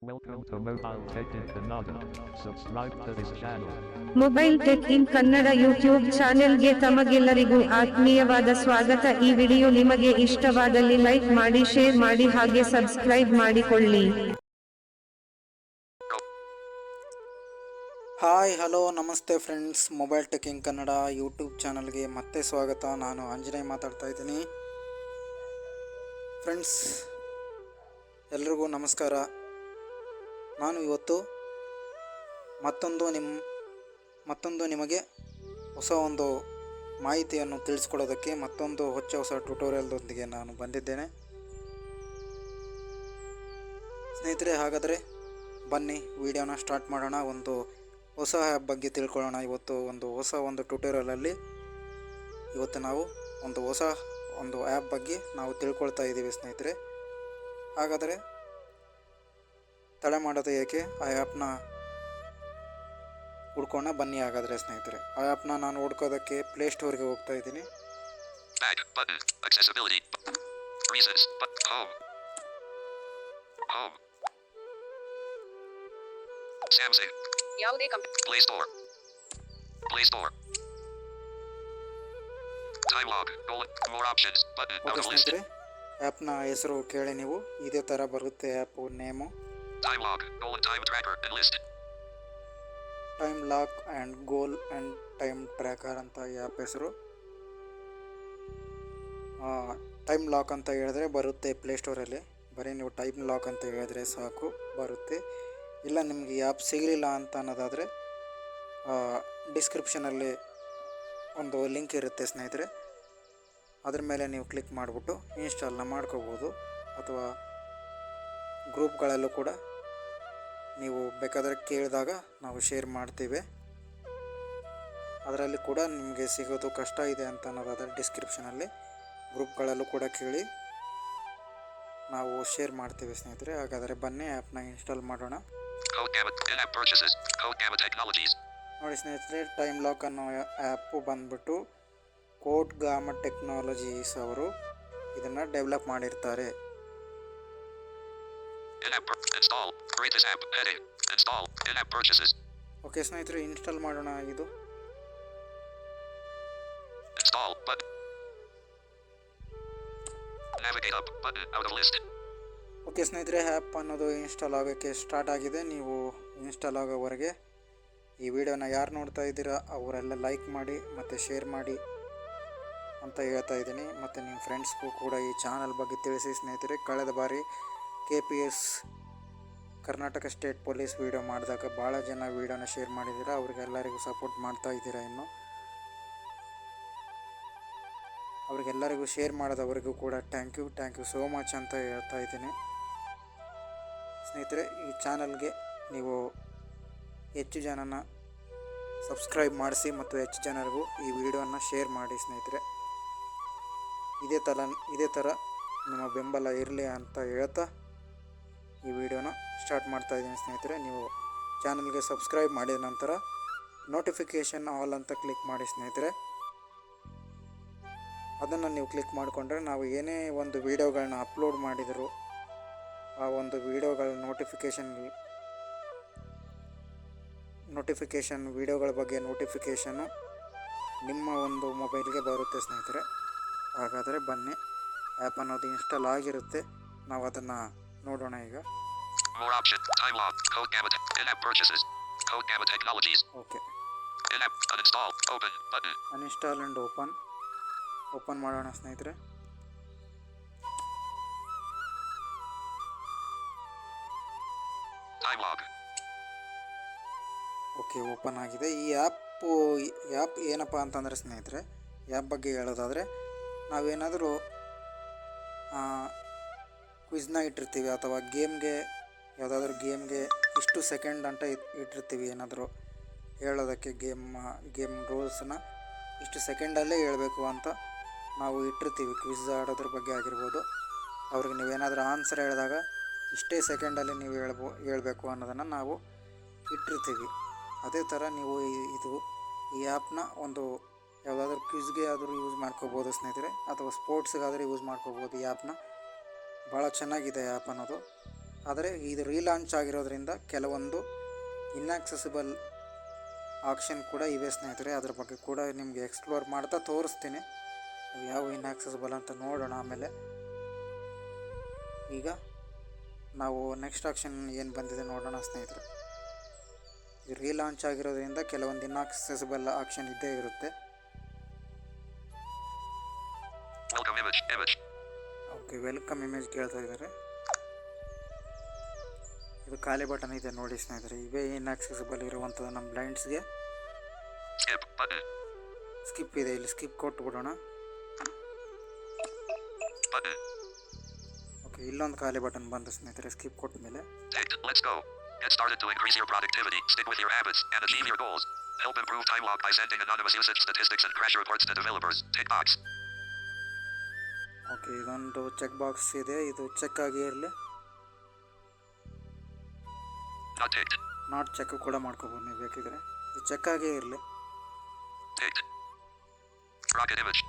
Welcome to Mobile Tech in Kannada. Subscribe to this channel. Mobile tech in Kannada YouTube ಚಾನೆಲ್ಗೆ ತಮಗೆಲ್ಲರಿಗೂ ಆತ್ಮೀಯವಾದ ಸ್ವಾಗತ. ಈ ವಿಡಿಯೋ ನಿಮಗೆ ಇಷ್ಟವಾದಲ್ಲಿ ಲೈಕ್ ಮಾಡಿ, ಶೇರ್ ಮಾಡಿ ಹಾಗೆ ಸಬ್ಸ್ಕ್ರೈಬ್ ಮಾಡಿಕೊಳ್ಳಿ. ಹಾಯ್ ಹಲೋ ನಮಸ್ತೆ friends, mobile tech in Kannada YouTube ಚಾನಲ್ಗೆ ಮತ್ತೆ ಸ್ವಾಗತ. ನಾನು ಆಂಜನೇಯ ಮಾತಾಡ್ತಾ ಇದ್ದೀನಿ. ಫ್ರೆಂಡ್ಸ್ ಎಲ್ರಿಗೂ ನಮಸ್ಕಾರ. ನಾನು ಇವತ್ತು ಮತ್ತೊಂದು ನಿಮಗೆ ಹೊಸ ಒಂದು ಮಾಹಿತಿಯನ್ನು ತಿಳಿಸ್ಕೊಡೋದಕ್ಕೆ ಮತ್ತೊಂದು ಹೊಸ ಟ್ಯುಟೋರಿಯಲ್ದೊಂದಿಗೆ ನಾನು ಬಂದಿದ್ದೇನೆ. ಸ್ನೇಹಿತರೆ, ಹಾಗಾದರೆ ಬನ್ನಿ ವಿಡಿಯೋನ ಸ್ಟಾರ್ಟ್ ಮಾಡೋಣ. ಒಂದು ಹೊಸ ಆ್ಯಪ್ ಬಗ್ಗೆ ತಿಳ್ಕೊಳ್ಳೋಣ. ಇವತ್ತು ಹೊಸ ಟ್ಯುಟೋರಿಯಲಲ್ಲಿ ಇವತ್ತು ನಾವು ಹೊಸ ಆ್ಯಪ್ ಬಗ್ಗೆ ನಾವು ತಿಳ್ಕೊಳ್ತಾ ಇದ್ದೀವಿ ಸ್ನೇಹಿತರೆ. ಹಾಗಾದರೆ ತಡ ಮಾಡೋದು ಏಕೆ, ಆ ಆ್ಯಪ್ನ ಹುಡ್ಕೋಣ ಬನ್ನಿ. ಹಾಗಾದರೆ ಸ್ನೇಹಿತರೆ, ಆ ಆ್ಯಪ್ನ ನಾನು ಹುಡ್ಕೋದಕ್ಕೆ ಪ್ಲೇಸ್ಟೋರ್ಗೆ ಹೋಗ್ತಾ ಇದ್ದೀನಿ. Back button, accessibility, reasons, home, Samsung, ಯಾವುದೇ Play Store, time log, more options, button, okay out of list, ಸ್ನೇಹಿತರೆ, ಆ್ಯಪ್ನ ಹೆಸರು ಕೇಳಿ ನೀವು, ಇದೇ ಥರ ಬರುತ್ತೆ app name. time log, time tracker, and list, time log and goal and time tracker ಅಂತ ಈ ಆ್ಯಪ್ ಹೆಸರು. ಟೈಮ್ ಲಾಕ್ ಅಂತ ಹೇಳಿದ್ರೆ ಬರುತ್ತೆ ಪ್ಲೇಸ್ಟೋರಲ್ಲಿ. ಬರೀ ನೀವು ಟೈಮ್ ಲಾಕ್ ಅಂತ ಹೇಳಿದ್ರೆ ಸಾಕು, ಬರುತ್ತೆ. ಇಲ್ಲ ನಿಮಗೆ ಈ ಆ್ಯಪ್ ಸಿಗಲಿಲ್ಲ ಅಂತ ಅನ್ನೋದಾದರೆ ಡಿಸ್ಕ್ರಿಪ್ಷನಲ್ಲಿ ಒಂದು ಲಿಂಕ್ ಇರುತ್ತೆ ಸ್ನೇಹಿತರೆ, ಅದ್ರ ಮೇಲೆ ನೀವು ಕ್ಲಿಕ್ ಮಾಡಿಬಿಟ್ಟು ಇನ್ಸ್ಟಾಲ್ನ ಮಾಡ್ಕೋಬೋದು. ಅಥವಾ ಗ್ರೂಪ್ಗಳಲ್ಲೂ ಕೂಡ ನೀವು ಬೇಕಾದರೆ ಕೇಳಿದಾಗ ನಾವು ಶೇರ್ ಮಾಡ್ತೀವಿ. ಅದರಲ್ಲಿ ಕೂಡ ನಿಮಗೆ ಸಿಗೋದು ಕಷ್ಟ ಇದೆ ಅಂತ ಅನ್ನೋದಾದರೆ ಡಿಸ್ಕ್ರಿಪ್ಷನಲ್ಲಿ ಗ್ರೂಪ್ಗಳಲ್ಲೂ ಕೂಡ ಕೇಳಿ ನಾವು ಶೇರ್ ಮಾಡ್ತೀವಿ ಸ್ನೇಹಿತರೆ. ಹಾಗಾದರೆ ಬನ್ನಿ ಆ್ಯಪ್ನ ಇನ್ಸ್ಟಾಲ್ ಮಾಡೋಣ. in-app purchases, Codegama Technologies, ನೋಡಿ ಸ್ನೇಹಿತರೆ, ಟೈಮ್ ಲಾಕ್ ಅನ್ನೋ ಆ್ಯಪು ಬಂದ್ಬಿಟ್ಟು ಕೋಡ್ಗಾಮ ಟೆಕ್ನಾಲಜೀಸ್ ಅವರು ಇದನ್ನು ಡೆವಲಪ್ ಮಾಡಿರ್ತಾರೆ. in-app install, rate this app, heading, install, in-app purchases, okay ಸ್ನೇಹಿತರೆ, ಇನ್ಸ್ಟಾಲ್ ಮಾಡೋಣ. ಇದು install, button, navigate up, button, out of list, okay ಸ್ನೇಹಿತರೆ, ಆ್ಯಪ್ ಅನ್ನೋದು ಇನ್ಸ್ಟಾಲ್ ಆಗೋಕ್ಕೆ ಸ್ಟಾರ್ಟ್ ಆಗಿದೆ. ನೀವು ಇನ್ಸ್ಟಾಲ್ ಆಗೋವರೆಗೆ ಈ ವಿಡಿಯೋನ ಯಾರು ನೋಡ್ತಾ ಇದ್ದೀರಾ ಅವರೆಲ್ಲ ಲೈಕ್ ಮಾಡಿ ಮತ್ತು ಶೇರ್ ಮಾಡಿ ಅಂತ ಹೇಳ್ತಾ ಇದ್ದೀನಿ. ಮತ್ತು ನಿಮ್ಮ ಫ್ರೆಂಡ್ಸ್ಗೂ ಕೂಡ ಈ ಚಾನಲ್ ಬಗ್ಗೆ ತಿಳಿಸಿ ಸ್ನೇಹಿತರೆ. ಕಳೆದ ಬಾರಿ KPS Karnataka state police video ಮಾಡಿದಾಗ ಭಾಳ ಜನ ವೀಡಿಯೋನ ಶೇರ್ ಮಾಡಿದ್ದೀರಾ. ಅವ್ರಿಗೆಲ್ಲರಿಗೂ ಸಪೋರ್ಟ್ ಮಾಡ್ತಾ ಇದ್ದೀರಾ. ಇನ್ನು ಅವ್ರಿಗೆಲ್ಲರಿಗೂ ಶೇರ್ ಮಾಡೋದವರಿಗೂ ಕೂಡ ಥ್ಯಾಂಕ್ ಯು ಸೋ ಮಚ್ ಅಂತ ಹೇಳ್ತಾ ಇದ್ದೀನಿ ಸ್ನೇಹಿತರೆ. ಈ ಚಾನಲ್ಗೆ ನೀವು ಹೆಚ್ಚು ಜನನ ಸಬ್ಸ್ಕ್ರೈಬ್ ಮಾಡಿಸಿ ಮತ್ತು ಹೆಚ್ಚು ಜನರಿಗೂ ಈ ವಿಡಿಯೋನ ಶೇರ್ ಮಾಡಿ ಸ್ನೇಹಿತರೆ. ಇದೇ ಥರ ನಿಮ್ಮ ಬೆಂಬಲ ಇರಲಿ ಅಂತ ಹೇಳ್ತಾ ಈ ವಿಡಿಯೋನ ಸ್ಟಾರ್ಟ್ ಮಾಡ್ತಾ ಇದ್ದೀನಿ ಸ್ನೇಹಿತರೆ. ನೀವು ಚಾನಲ್ಗೆ ಸಬ್ಸ್ಕ್ರೈಬ್ ಮಾಡಿದ ನಂತರ ನೋಟಿಫಿಕೇಷನ್ ಆಲ್ ಅಂತ ಕ್ಲಿಕ್ ಮಾಡಿ ಸ್ನೇಹಿತರೆ. ಅದನ್ನು ನೀವು ಕ್ಲಿಕ್ ಮಾಡಿಕೊಂಡ್ರೆ ನಾವು ಏನೇ ಒಂದು ವೀಡಿಯೋಗಳನ್ನ ಅಪ್ಲೋಡ್ ಮಾಡಿದರೂ ಆ ಒಂದು ವೀಡಿಯೋಗಳ ನೋಟಿಫಿಕೇಷನ್ ವೀಡಿಯೋಗಳ ಬಗ್ಗೆ ನೋಟಿಫಿಕೇಷನ್ನು ನಿಮ್ಮ ಒಂದು ಮೊಬೈಲ್ಗೆ ಬರುತ್ತೆ ಸ್ನೇಹಿತರೆ. ಹಾಗಾದರೆ ಬನ್ನಿ, ಆ್ಯಪ್ ಅನ್ನೋದು ಇನ್ಸ್ಟಾಲ್ ಆಗಿರುತ್ತೆ, ನಾವು ಅದನ್ನು ನೋಡೋಣ ಈಗ. more option, time log, Codegama, in-app purchases, Codegama Technologies, okay, in-app uninstall, open, button, uninstall and open ಮಾಡೋಣ ಸ್ನೇಹಿತರೆ. time log, ಓಕೆ, ಓಪನ್ ಆಗಿದೆ. ಈ ಆ್ಯಪ್ ಏನಪ್ಪ ಅಂತಂದರೆ ಸ್ನೇಹಿತರೆ, ಆ್ಯಪ್ ಬಗ್ಗೆ ಹೇಳೋದಾದರೆ ನಾವೇನಾದರೂ ಕ್ವಿಜ್ನ ಇಟ್ಟಿರ್ತೀವಿ ಅಥವಾ ಯಾವುದಾದ್ರೂ ಗೇಮ್ಗೆ ಇಷ್ಟು ಸೆಕೆಂಡ್ ಅಂತ ಇಟ್ಟಿರ್ತೀವಿ. ಏನಾದರೂ ಹೇಳೋದಕ್ಕೆ ಗೇಮ್ ರೂಲ್ಸನ್ನ ಇಷ್ಟು ಸೆಕೆಂಡಲ್ಲೇ ಹೇಳಬೇಕು ಅಂತ ನಾವು ಇಟ್ಟಿರ್ತೀವಿ. ಕ್ವಿಜ್ ಆಡೋದ್ರ ಬಗ್ಗೆ ಆಗಿರ್ಬೋದು. ಅವ್ರಿಗೆ ನೀವೇನಾದರೂ ಆನ್ಸರ್ ಹೇಳಿದಾಗ ಇಷ್ಟೇ ಸೆಕೆಂಡಲ್ಲಿ ನೀವು ಹೇಳಬೇಕು ಅನ್ನೋದನ್ನು ನಾವು ಇಟ್ಟಿರ್ತೀವಿ. ಅದೇ ಥರ ನೀವು ಈ ಆ್ಯಪ್ನ ಯಾವುದಾದ್ರೂ ಕ್ವಿಜ್ಗೆ ಆದರೂ ಯೂಸ್ ಮಾಡ್ಕೋಬೋದು ಸ್ನೇಹಿತರೆ, ಅಥವಾ ಸ್ಪೋರ್ಟ್ಸ್ಗಾದರೂ ಯೂಸ್ ಮಾಡ್ಕೋಬೋದು. ಈ ಆ್ಯಪ್ನ ಭಾಳ ಚೆನ್ನಾಗಿದೆ ಆ್ಯಪ್ ಅನ್ನೋದು. ಆದರೆ ಇದು ರೀಲಾಂಚ್ ಆಗಿರೋದ್ರಿಂದ ಕೆಲವೊಂದು ಇನ್ಯಾಕ್ಸೆಸಿಬಲ್ ಆಪ್ಷನ್ ಕೂಡ ಇವೆ ಸ್ನೇಹಿತರೆ. ಅದ್ರ ಬಗ್ಗೆ ಕೂಡ ನಿಮಗೆ ಎಕ್ಸ್ಪ್ಲೋರ್ ಮಾಡ್ತಾ ತೋರಿಸ್ತೀನಿ ಯಾವ ಇನ್ಯಾಕ್ಸೆಸಿಬಲ್ ಅಂತ ನೋಡೋಣ ಆಮೇಲೆ. ಈಗ ನಾವು ನೆಕ್ಸ್ಟ್ ಆಪ್ಷನ್ ಏನು ಬಂದಿದೆ ನೋಡೋಣ ಸ್ನೇಹಿತರೆ. ಇದು ರೀಲಾಂಚ್ ಆಗಿರೋದ್ರಿಂದ ಕೆಲವೊಂದು ಇನ್ಯಾಕ್ಸೆಸಿಬಲ್ ಆಪ್ಷನ್ ಇದ್ದೇ ಇರುತ್ತೆ. ಓಕೆ, ವೆಲ್ಕಮ್ ಇಮೇಜ್ ಕೇಳ್ತಾ ಇದ್ದಾರೆ. ಇದು ಖಾಲಿ ಬಟನ್ ಇದೆ ನೋಡಿ ಸ್ನೇಹಿತರೆ. ಇವೇ ಇನ್ಯಾಕ್ಸೆಸಿಬಲ್ ಇರುವಂಥದ್ದು ನಮ್ಮ ಬ್ಲೈಂಡ್ಸ್ಗೆ. ಸ್ಕಿಪ್ ಇದೆ, ಇಲ್ಲಿ ಸ್ಕಿಪ್ ಕೊಟ್ಬಿಡೋಣ. ಓಕೆ, ಇಲ್ಲೊಂದು ಖಾಲಿ ಬಟನ್ ಬಂತು ಸ್ನೇಹಿತರೆ ಸ್ಕಿಪ್ ಕೊಟ್ಟ ಮೇಲೆ. Get started to increase your productivity, stick with your habits, and achieve your goals. Help improve time log by sending anonymous usage statistics and crash reports to developers. Tick box. Okay, ಇದೊಂದು check box ಇದೆ, ಇದು check ಆಗಿ ಇರಲಿ. Not ticked. Not check ಕೂಡ ಮಾಡ್ಕೋಬೋದು ನೀವು ಬೇಕಿದ್ರೆ. ಇದು ಚೆಕ್ ಆಗೇ ಇರಲಿ. Ticked. Rocket image.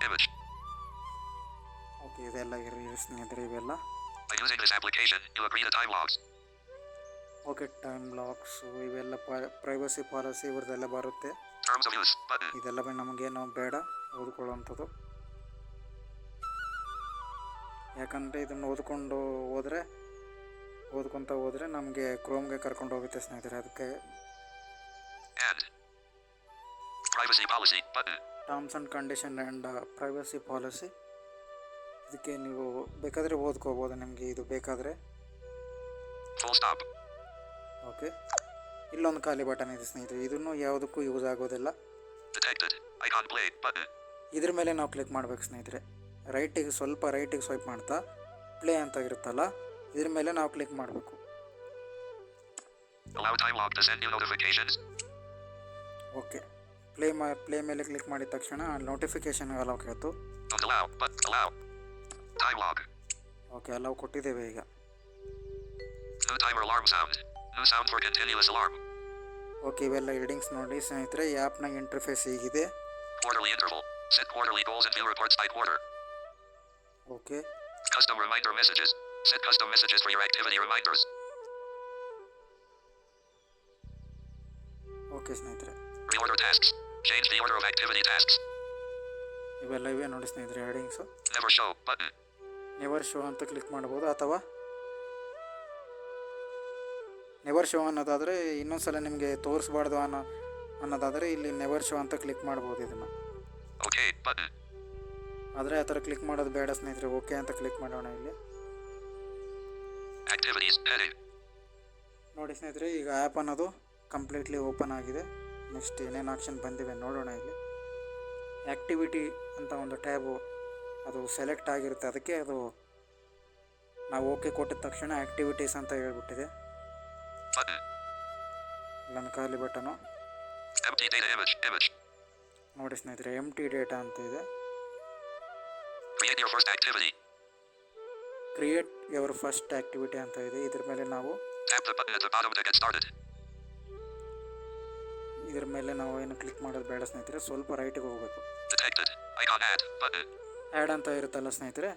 ಓಕೆ, ಇದೆಲ್ಲ ಇರಲಿ ಸ್ನೇಹಿತರೆ ಇವೆಲ್ಲ. By using this application, you agree to time logs. Okay, time logs ಇವೆಲ್ಲ ಪ್ರೈವಸಿ ಪಾಲಿಸಿ ಇವ್ರದ್ದೆಲ್ಲ ಬರುತ್ತೆ. Terms of use button. ಇದೆಲ್ಲ ನಮಗೇನು ಬೇಡ ಓದ್ಕೊಳ್ಳೋವಂಥದ್ದು. ಯಾಕಂದರೆ ಇದನ್ನು ಓದ್ಕೊತ ಹೋದರೆ ನಮಗೆ ಕ್ರೋಮ್ಗೆ ಕರ್ಕೊಂಡು ಹೋಗುತ್ತೆ ಸ್ನೇಹಿತರೆ. ಅದಕ್ಕೆ And privacy policy button. Terms and condition and privacy policy, ಇದಕ್ಕೆ ನೀವು ಬೇಕಾದರೆ ಓದ್ಕೋಬೋದು ನಿಮಗೆ ಇದು ಬೇಕಾದರೆ. Full stop. ಓಕೆ, ಇಲ್ಲೊಂದು ಖಾಲಿ ಬಟನ್ ಇದೆ ಸ್ನೇಹಿತರೆ. ಇದನ್ನು ಯಾವುದಕ್ಕೂ ಯೂಸ್ ಆಗೋದಿಲ್ಲ. Detected. Icon play button. ಇದ್ರ ಮೇಲೆ ನಾವು ಕ್ಲಿಕ್ ಮಾಡಬೇಕು ಸ್ನೇಹಿತರೆ. ಸ್ವಲ್ಪ ರೈಟಿಗೆ ಸ್ವೈಪ್ ಮಾಡ್ತಾ ಪ್ಲೇ ಅಂತ ಇರುತ್ತಲ್ಲ, ಇದ್ರ ಮೇಲೆ ನಾವು ಕ್ಲಿಕ್ ಮಾಡಬೇಕು. Allow time log to send you notifications. Okay, play ಮೇಲೆ ಕ್ಲಿಕ್ ಮಾಡಿದ ತಕ್ಷಣ ನೋಟಿಫಿಕೇಶನ್ ಅಲೌ ಕೇಳ್ತು. Allow. Time log. Okay, allow ಕೊಟ್ಟಿದ್ದೇವೆ ಈಗ. New timer alarm sound. New sound for continuous alarm. Okay, ಇವೆಲ್ಲ ಹೆಡಿಂಗ್ಸ್ ನೋಡಿ ಸ್ನೇಹಿತರೆ. ಈ ಆ್ಯಪ್ನ ಇಂಟರ್ಫೇಸ್ ಹೀಗಿದೆ. Quarterly interval. Set quarterly goals and view reports by quarter. Okay, Custom reminder messages. Set custom messages for your activity reminders. Okay ಸ್ನೇಹಿತರೆ, Reorder tasks. Change the order of activity tasks. ಇವೆಲ್ಲ ಇವೆ ನೋಡಿ ಸ್ನೇಹಿತರೆ ಹೆಡಿಂಗ್ಸು. Never show button. Never show ಅಂತ click ಮಾಡ್ಬೋದು, ಅಥವಾ never show ಅನ್ನೋದಾದರೆ ಇನ್ನೊಂದ್ಸಲ ನಿಮಗೆ ತೋರಿಸ್ಬಾರ್ದು ಅನ್ನೋದಾದರೆ ಇಲ್ಲಿ ನೆವರ್ ಶೋ ಅಂತ ಕ್ಲಿಕ್ ಮಾಡ್ಬೋದು ಇದನ್ನು. Okay button. ಆದರೆ ಆ ಥರ ಕ್ಲಿಕ್ ಮಾಡೋದು ಬೇಡ ಸ್ನೇಹಿತರೆ. ಓಕೆ ಅಂತ ಕ್ಲಿಕ್ ಮಾಡೋಣ. ಇಲ್ಲಿ Activities heading. ನೋಡಿ ಸ್ನೇಹಿತರೆ, ಈಗ ಆ್ಯಪ್ ಅನ್ನೋದು ಕಂಪ್ಲೀಟ್ಲಿ ಓಪನ್ ಆಗಿದೆ. ನೆಕ್ಸ್ಟ್ ಏನೇನು ಆಪ್ಷನ್ ಬಂದಿವೆ ನೋಡೋಣ. ಇಲ್ಲಿ ಆ್ಯಕ್ಟಿವಿಟಿ ಅಂತ ಒಂದು ಟ್ಯಾಬು ಅದು ಸೆಲೆಕ್ಟ್ ಆಗಿರುತ್ತೆ. ಅದಕ್ಕೆ ಅದು ನಾವು ಓಕೆ ಕೊಟ್ಟಿದ ತಕ್ಷಣ ಆ್ಯಕ್ಟಿವಿಟೀಸ್ ಅಂತ ಹೇಳ್ಬಿಟ್ಟಿದೆ. Button. ಇಲ್ಲೊಂದು ಖಾಲಿ ಬಟನು Empty data image. ನೋಡಿ ಸ್ನೇಹಿತರೆ, ಎಂಟಿ ಡೇಟಾ ಅಂತ ಇದೆ. Create your first activity. Create your first activity ಅಂತ ಇದೆ. ಇದ್ರ ಮೇಲೆ ನಾವು Tap the button at the bottom to get started. ಇದ್ರ ಮೇಲೆ ನಾವು ಏನು ಕ್ಲಿಕ್ ಮಾಡೋದು ಬೇಡ ಸ್ನೇಹಿತರೆ. ಸ್ವಲ್ಪ ರೈಟಿಗೆ ಹೋಗಬೇಕು. Detected. Icon add button. Add ಅಂತ ಇರುತ್ತಲ್ಲ ಸ್ನೇಹಿತರೆ,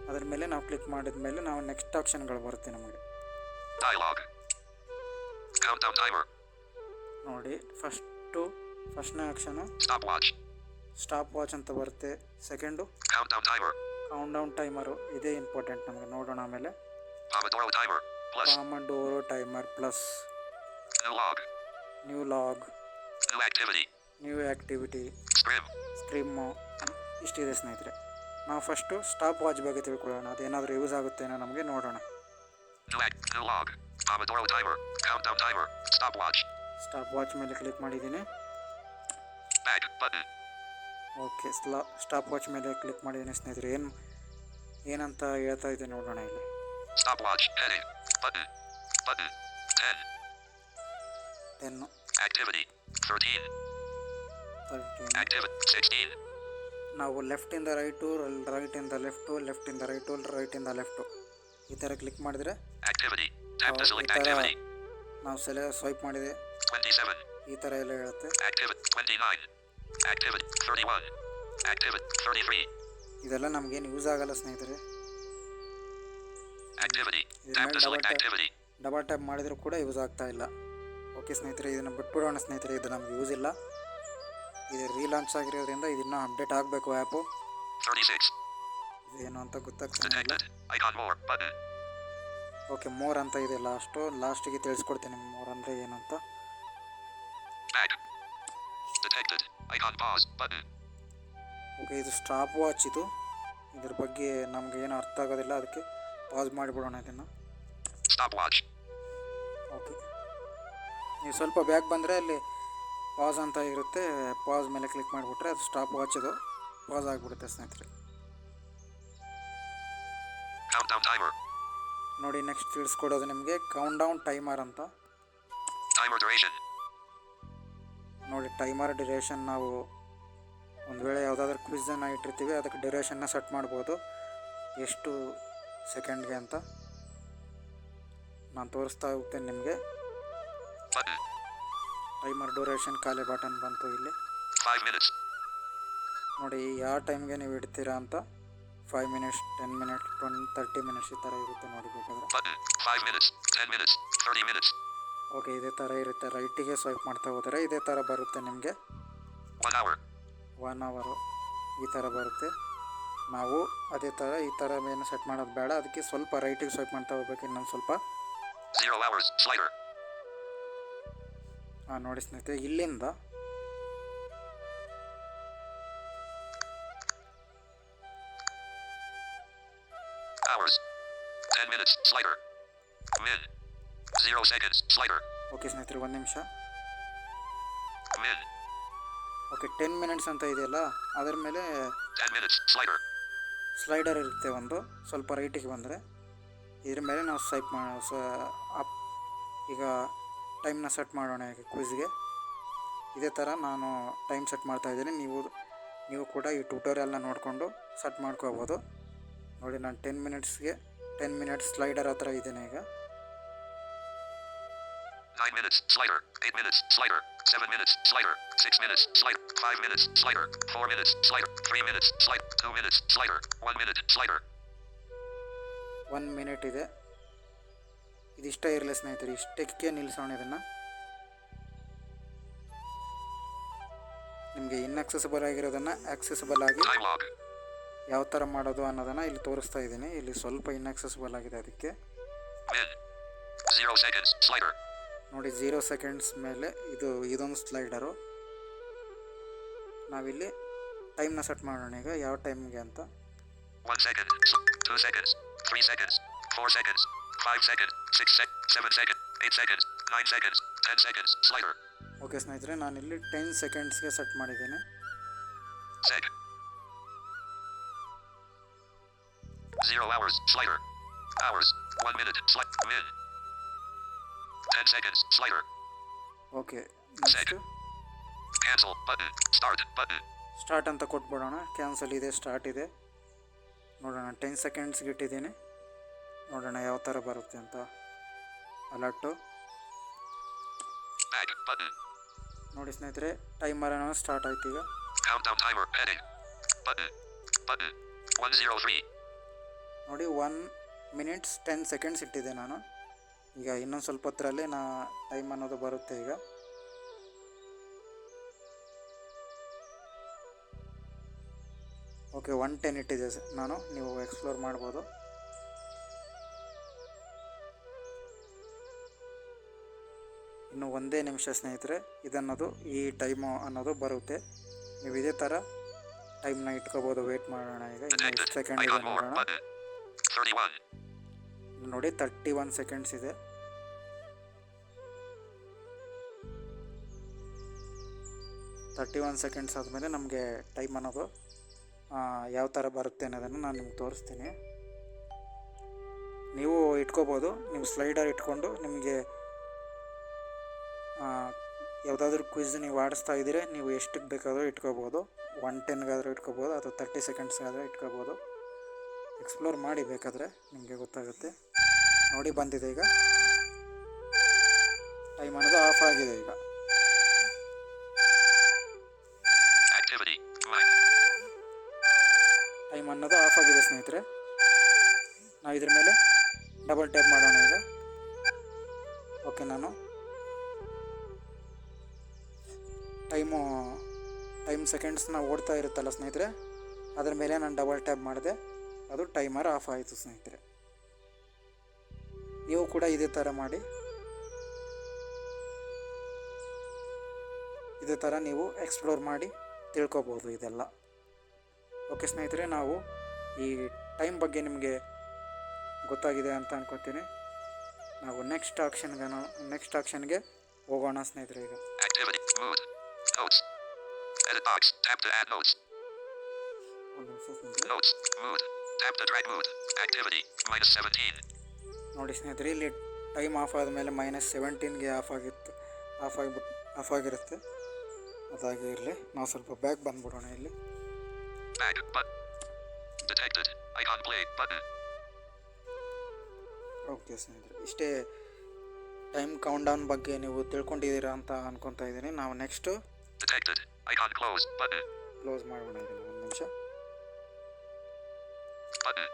ಅದ್ರ ಮೇಲೆ ನಾವು ಕ್ಲಿಕ್ ಮಾಡಿದ ಮೇಲೆ ನಾವು ನೆಕ್ಸ್ಟ್ ಆಪ್ಷನ್ಗಳು ಬರುತ್ತೆ ನಮಗೆ. Dialog. Countdown timer. ನೋಡಿ, ಫಸ್ಟ್ನೇ ಆಪ್ಷನು Stopwatch. ಸ್ಟಾಪ್ ವಾಚ್ ಅಂತ ಬರುತ್ತೆ. Second Countdown timer. Count timer, ಇದೇ ಇಂಪಾರ್ಟೆಂಟ್ ನಮಗೆ. ನೋಡೋಣ ಆಮೇಲೆ. Pomodoro timer. Plus. Pomodoro timer plus. New log. New log. New activity. New activity. Scrim. ಇಷ್ಟಿದೆ ಸ್ನೇಹಿತರೆ. ನಾವು ಫಸ್ಟು ಸ್ಟಾಪ್ ವಾಚ್ ಬಗ್ಗೆ ತಿಳ್ಕೊಳ್ಳೋಣ. ಅದೇನಾದರೂ ಯೂಸ್ ಆಗುತ್ತೇನೋ ನಮಗೆ ನೋಡೋಣ. New log. Pomodoro timer. Countdown timer. Stopwatch. Stop watch ಮೇಲೆ ಕ್ಲಿಕ್ ಮಾಡಿದ್ದೀನಿ. Back button. Okay, stop watch ಮೇಲೆ ಕ್ಲಿಕ್ ಮಾಡಿದ್ದೀನಿ ಸ್ನೇಹಿತರೆ. ಏನಂತ ಹೇಳ್ತಾ ಇದೆ ನೋಡೋಣ. ಇಲ್ಲಿ Stopwatch heading button. 10 Activity 13. 13. Activity 16. ನಾವು ಲೆಫ್ಟಿಂದ ರೈಟು, ರೈಟಿಂದ ಲೆಫ್ಟು, ಲೆಫ್ಟಿಂದ ರೈಟು, ರೈಟಿಂದ ಲೆಫ್ಟು ಈ ಥರ ಕ್ಲಿಕ್ ಮಾಡಿದರೆ Activity. Tap to select activity. ನಾವು ಸ್ವೈಪ್ ಮಾಡಿದೆ 27. ಈ ಥರ ಎಲ್ಲ ಹೇಳುತ್ತೆ. Activity 29. Activity 31. Activity 33. ಇದೆಲ್ಲ ನಮಗೇನು ಯೂಸ್ ಆಗಲ್ಲ ಸ್ನೇಹಿತರೆ. Activity. ಇದ್ರ Tap ಮೇಲೆ to select activity. Double tap ಮಾಡಿದರೂ ಕೂಡ ಯೂಸ್ ಆಗ್ತಾ ಇಲ್ಲ. ಓಕೆ ಸ್ನೇಹಿತರೆ, ಇದನ್ನು ಬಿಟ್ಬಿಡೋಣ ಸ್ನೇಹಿತರೆ, ಇದು ನಮ್ಗೆ ಯೂಸ್ ಇಲ್ಲ. ಇದು ರೀಲಾಂಚ್ ಆಗಿರೋದ್ರಿಂದ ಇದನ್ನು ಅಪ್ಡೇಟ್ ಆಗಬೇಕು ಆ್ಯಪು. 36. ಇದೇನು ಅಂತ ಗೊತ್ತಾಗ್ತಾನೆ ಇಲ್ಲ. Detected. Icon more button. Okay, more ಅಂತ ಇದೆ ಲಾಸ್ಟಿಗೆ ತಿಳಿಸ್ಕೊಡ್ತೀನಿ ಮೋರ್ ಅಂದರೆ ಏನು ಅಂತ. Back. Detected. Icon pause button. Okay, ಇದು ಸ್ಟಾಪ್ ವಾಚ್. ಇದ್ರ ಬಗ್ಗೆ ನಮ್ಗೆ ಏನು ಅರ್ಥ ಆಗೋದಿಲ್ಲ, ಅದಕ್ಕೆ ಪಾಸ್ ಮಾಡಿಬಿಡೋಣ ಇದನ್ನು. Stopwatch. ಓಕೆ, ನೀವು ಸ್ವಲ್ಪ ಬ್ಯಾಕ್ ಬಂದರೆ ಅಲ್ಲಿ ಪಾಸ್ ಅಂತ ಇರುತ್ತೆ. ಪಾಸ್ ಮೇಲೆ ಕ್ಲಿಕ್ ಮಾಡಿಬಿಟ್ರೆ ಅದು ಸ್ಟಾಪ್ ವಾಚ್ ಪಾಸ್ ಆಗಿಬಿಡುತ್ತೆ ಸ್ನೇಹಿತರೆ. Countdown timer. ನೋಡಿ, ನೆಕ್ಸ್ಟ್ ತಿಳಿಸ್ಕೊಡೋದು ನಿಮಗೆ ಕೌಂಟ್ ಡೌನ್ ಟೈಮರ್ ಅಂತ. Timer duration. ನೋಡಿ, ಟೈಮರ್ ಡ್ಯೂರೇಷನ್ ನಾವು ಒಂದು ವೇಳೆ ಯಾವುದಾದ್ರೂ ಕ್ವಿಝನ್ನು ಇಟ್ಟಿರ್ತೀವಿ, ಅದಕ್ಕೆ ಡ್ಯೂರೇಷನ್ನ ಸೆಟ್ ಮಾಡ್ಬೋದು, ಎಷ್ಟು ಸೆಕೆಂಡ್ಗೆ ಅಂತ. ನಾನು ತೋರಿಸ್ತಾ ಹೋಗ್ತೇನೆ ನಿಮಗೆ. Button. ಟೈಮರ್ ಡ್ಯೂರೇಷನ್ ಖಾಲಿ ಬಟನ್ ಬಂತು ಇಲ್ಲಿ. 5 minutes. ನೋಡಿ, ಯಾವ ಟೈಮ್ಗೆ ನೀವು ಇಡ್ತೀರಾ ಅಂತ. 5 ಮಿನಿಟ್ಸ್, 10 ಮಿನಿಟ್ಸ್, 30 ಮಿನಿಟ್ಸ್ ಈ ಥರ ಇರುತ್ತೆ ನೋಡಿ ಬೇಕಾದ್ರೆ. Button. 5 minutes. 10 minutes. 30 minutes. Okay, ಇದೇ ಥರ ಇರುತ್ತೆ. ರೈಟಿಗೆ ಸ್ವೈಪ್ ಮಾಡ್ತಾ ಹೋದರೆ ಇದೇ ಥರ ಬರುತ್ತೆ ನಿಮಗೆ. 1 hour. 1 ಅವರು ಈ ಥರ ಬರುತ್ತೆ. ನಾವು ಅದೇ ಥರ ಈ ಥರ ಏನು ಸೆಟ್ ಮಾಡೋದು ಬೇಡ, ಅದಕ್ಕೆ ಸ್ವಲ್ಪ ರೈಟಿಗೆ ಸ್ವೈಪ್ ಮಾಡ್ತಾ ಹೋಗ್ಬೇಕು. ಇನ್ನೊಂದು ಸ್ವಲ್ಪ 0 hours. Slider. ನೋಡಿ ಸ್ನೇಹಿತರೆ, ಇಲ್ಲಿಂದ Hours. 10 minutes. Slider. Min. 0 seconds. Slider. Okay ಸ್ನೇಹಿತರೆ, 1 ನಿಮಿಷ. Min. ಓಕೆ, 10 ಮಿನಿಟ್ಸ್ ಅಂತ ಇದೆಯಲ್ಲ, ಅದರ ಮೇಲೆ 10 minutes. Slider. ಸ್ಲೈಡರ್ ಇರುತ್ತೆ ಒಂದು. ಸ್ವಲ್ಪ ರೈಟಿಗೆ ಬಂದರೆ ಇದ್ರ ಮೇಲೆ ನಾವು ಸ್ವೈಪ್ ಅಪ್. ಈಗ ಟೈಮ್ನ ಸೆಟ್ ಮಾಡೋಣ. ಈಗ ಕ್ವಿಜ್ಗೆ ಇದೇ ಥರ ನಾನು ಟೈಮ್ ಸೆಟ್ ಮಾಡ್ತಾಯಿದ್ದೀನಿ. ನೀವು ಕೂಡ ಈ ಟ್ಯೂಟೋರಿಯಲ್ನ ನೋಡಿಕೊಂಡು ಸೆಟ್ ಮಾಡ್ಕೋಬೋದು. ನೋಡಿ, ನಾನು 10 ಮಿನಿಟ್ಸ್ ಸ್ಲೈಡರ್ ಹತ್ರ ಇದ್ದೇನೆ ಈಗ. 9 minutes. Slider. 8 minutes. Slider. 7 minutes. Slider. 6 minutes. Slider. 5 minutes. Slider. 4 minutes. Slider. 3 minutes. Slider. 2 minutes. Slider. 1 minute. Slider. 1 minute ಇದೆ. ಇದಿಷ್ಟೇ ಇರಲಿ ಸ್ನೇಹಿತರೆ, ಇಷ್ಟಕ್ಕೆ ನಿಲ್ಲಿಸೋಣ ಇದನ್ನು. ನಿಮಗೆ ಇನ್ಆಕ್ಸೆಸಿಬಲ್ ಆಗಿರೋದನ್ನು ಆಕ್ಸೆಸಿಬಲ್ ಆಗಿ Time log. ಯಾವ ಥರ ಮಾಡೋದು ಅನ್ನೋದನ್ನು ಇಲ್ಲಿ ತೋರಿಸ್ತಾ ಇದ್ದೀನಿ. ಇಲ್ಲಿ ಸ್ವಲ್ಪ ಇನ್ಆಕ್ಸೆಸಿಬಲ್ ಆಗಿದೆ, ಅದಕ್ಕೆ. Min. 0 seconds. Slider. ನೋಡಿ, 0 ಸೆಕೆಂಡ್ಸ್ ಮೇಲೆ ಇದೊಂದು ಸ್ಲೈಡರು. ನಾವಿಲ್ಲಿ ಟೈಮ್ನ ಸೆಟ್ ಮಾಡೋಣ ಈಗ, ಯಾವ ಟೈಮ್ಗೆ ಅಂತ. 1 second. 2 seconds. 3 seconds. 4 seconds. 5 seconds. 6 seconds. 7 seconds. 8 seconds. 9 seconds. 10 seconds. Slider. Okay ಸ್ನೇಹಿತರೆ, ನಾನಿಲ್ಲಿ 10 ಸೆಕೆಂಡ್ಸ್ಗೆ ಸೆಟ್ ಮಾಡಿದ್ದೀನಿ. Sec. 0 hours. Slider. Hours. 1 minute. Min. 10 seconds. Slider. Okay, next Cancel. Button. Start. Button. Start ಅಂತ ಕೊಟ್ಬಿಡೋಣ. ಕ್ಯಾನ್ಸಲ್ ಇದೆ, ಸ್ಟಾರ್ಟ್ ಇದೆ. ನೋಡೋಣ, 10 ಸೆಕೆಂಡ್ಸ್ಗೆ ಇಟ್ಟಿದ್ದೀನಿ. ನೋಡೋಣ ಯಾವ ಥರ ಬರುತ್ತೆ ಅಂತ. ಅಲರ್ಟು. Back. Button. ನೋಡಿ ಸ್ನೇಹಿತರೆ, ಟೈಮರ್ ಅನ್ನೋ ಸ್ಟಾರ್ಟ್ ಆಯ್ತು ಈಗ. Countdown timer. Heading. Button. Button. 103. ನೋಡಿ, 1 minutes 10 seconds ಇಟ್ಟಿದ್ದೆ ನಾನು. ಈಗ ಇನ್ನೊಂದು ಸ್ವಲ್ಪ ಹೊತ್ತರಲ್ಲಿ ಟೈಮ್ ಅನ್ನೋದು ಬರುತ್ತೆ ಈಗ. ಓಕೆ, 110 ಇಟ್ಟಿದೆ ನಾನು. ನೀವು ಎಕ್ಸ್ಪ್ಲೋರ್ ಮಾಡ್ಬೋದು. ಇನ್ನು 1 ನಿಮಿಷ ಸ್ನೇಹಿತರೆ ಇದನ್ನೋದು ಈ ಟೈಮು ಅನ್ನೋದು ಬರುತ್ತೆ. ನೀವು ಇದೇ ಥರ ಟೈಮ್ನ ಇಟ್ಕೋಬೋದು. ವೇಟ್ ಮಾಡೋಣ ಈಗ. ಇನ್ನು ಎಷ್ಟು ಸೆಕೆಂಡ್ ಇದೆ ನೋಡೋಣ. 31. ನೋಡಿ, 31 ಸೆಕೆಂಡ್ಸ್ ಇದೆ. ಸೆಕೆಂಡ್ಸ್ ಆದಮೇಲೆ ನಮಗೆ ಟೈಮ್ ಅನ್ನೋದು ಯಾವ ಥರ ಬರುತ್ತೆ ಅನ್ನೋದನ್ನು ನಾನು ನಿಮ್ಗೆ ತೋರಿಸ್ತೀನಿ. ನೀವು ಇಟ್ಕೋಬೋದು. ನೀವು ಸ್ಲೈಡರ್ ಇಟ್ಕೊಂಡು ನಿಮಗೆ ಯಾವುದಾದ್ರೂ ಕ್ವಿಝ್ ನೀವು ಆಡಿಸ್ತಾ ಇದ್ದೀರಿ, ನೀವು ಎಷ್ಟಕ್ಕೆ ಬೇಕಾದರೂ ಇಟ್ಕೋಬೋದು. 110ಗಾದರೂ ಇಟ್ಕೋಬೋದು, ಅಥವಾ 30 ಸೆಕೆಂಡ್ಸ್ಗಾದರೂ ಇಟ್ಕೋಬೋದು. ಎಕ್ಸ್ಪ್ಲೋರ್ ಮಾಡಿ ಬೇಕಾದರೆ ನಿಮಗೆ ಗೊತ್ತಾಗುತ್ತೆ. ನೋಡಿ, ಬಂದಿದೆ ಈಗ. ಟೈಮ್ ಅನ್ನೋದು ಆಫ್ ಆಗಿದೆ ಈಗ. ಟೈಮ್ ಅನ್ನೋದು ಆಫ್ ಆಗಿದೆ ಸ್ನೇಹಿತರೆ. ನಾವು ಇದ್ರ ಮೇಲೆ ಡಬಲ್ ಟ್ಯಾಪ್ ಮಾಡೋಣ ಈಗ. ಓಕೆ, ನಾನು ಟೈಮ್ ಸೆಕೆಂಡ್ಸ್ನ ಓಡ್ತಾ ಇರುತ್ತಲ್ಲ ಸ್ನೇಹಿತರೆ, ಅದ್ರ ಮೇಲೆ ನಾನು ಡಬಲ್ ಟ್ಯಾಪ್ ಮಾಡಿದೆ, ಅದು ಟೈಮರ್ ಆಫ್ ಆಯಿತು ಸ್ನೇಹಿತರೆ. ನೀವು ಕೂಡ ಇದೇ ಥರ ಮಾಡಿ, ಇದೇ ಥರ ನೀವು ಎಕ್ಸ್ಪ್ಲೋರ್ ಮಾಡಿ ತಿಳ್ಕೊಬೋದು ಇದೆಲ್ಲ. ಓಕೆ ಸ್ನೇಹಿತರೆ, ನಾವು ಈ ಟೈಮ್ ಬಗ್ಗೆ ನಿಮಗೆ ಗೊತ್ತಾಗಿದೆ ಅಂತ ಅನ್ಕೋತೀನಿ. ನಾವು ನೆಕ್ಸ್ಟ್ ಆಕ್ಷನ್ಗೆ ಹೋಗೋಣ ಸ್ನೇಹಿತರೆ. ಈಗ Activity. Mood. Notes. Edit box. Tap to add notes. ಒಂದು ನಿಮಿಷ ಸ್ನೇಹಿತರೆ. Notes. Mood. Tap to drag mood. Activity. -17. ನೋಡಿ ಸ್ನೇಹಿತರೆ, ಇಲ್ಲಿ ಟೈಮ್ ಆಫ್ ಆದಮೇಲೆ -17ಗೆ ಆಫ್ ಆಗಿರುತ್ತೆ. ಅದಾಗಿ ಇರಲಿ, ನಾವು ಸ್ವಲ್ಪ ಬ್ಯಾಕ್ ಬಂದ್ಬಿಡೋಣ. ಇಲ್ಲಿ Back button. Detected. Icon play button. Okay ಸ್ನೇಹಿತರೆ, ಇಷ್ಟೇ ಟೈಮ್ ಕೌಂಟ್ ಡೌನ್ ಬಗ್ಗೆ ನೀವು ತಿಳ್ಕೊಂಡಿದ್ದೀರಾ ಅಂತ ಅನ್ಕೊತಾ ಇದ್ದೀನಿ. ನಾವು next Detected. Icon close button. Close ಮಾಡೋಣ ಇದನ್ನು. ಒಂದು ನಿಮಿಷ. Button.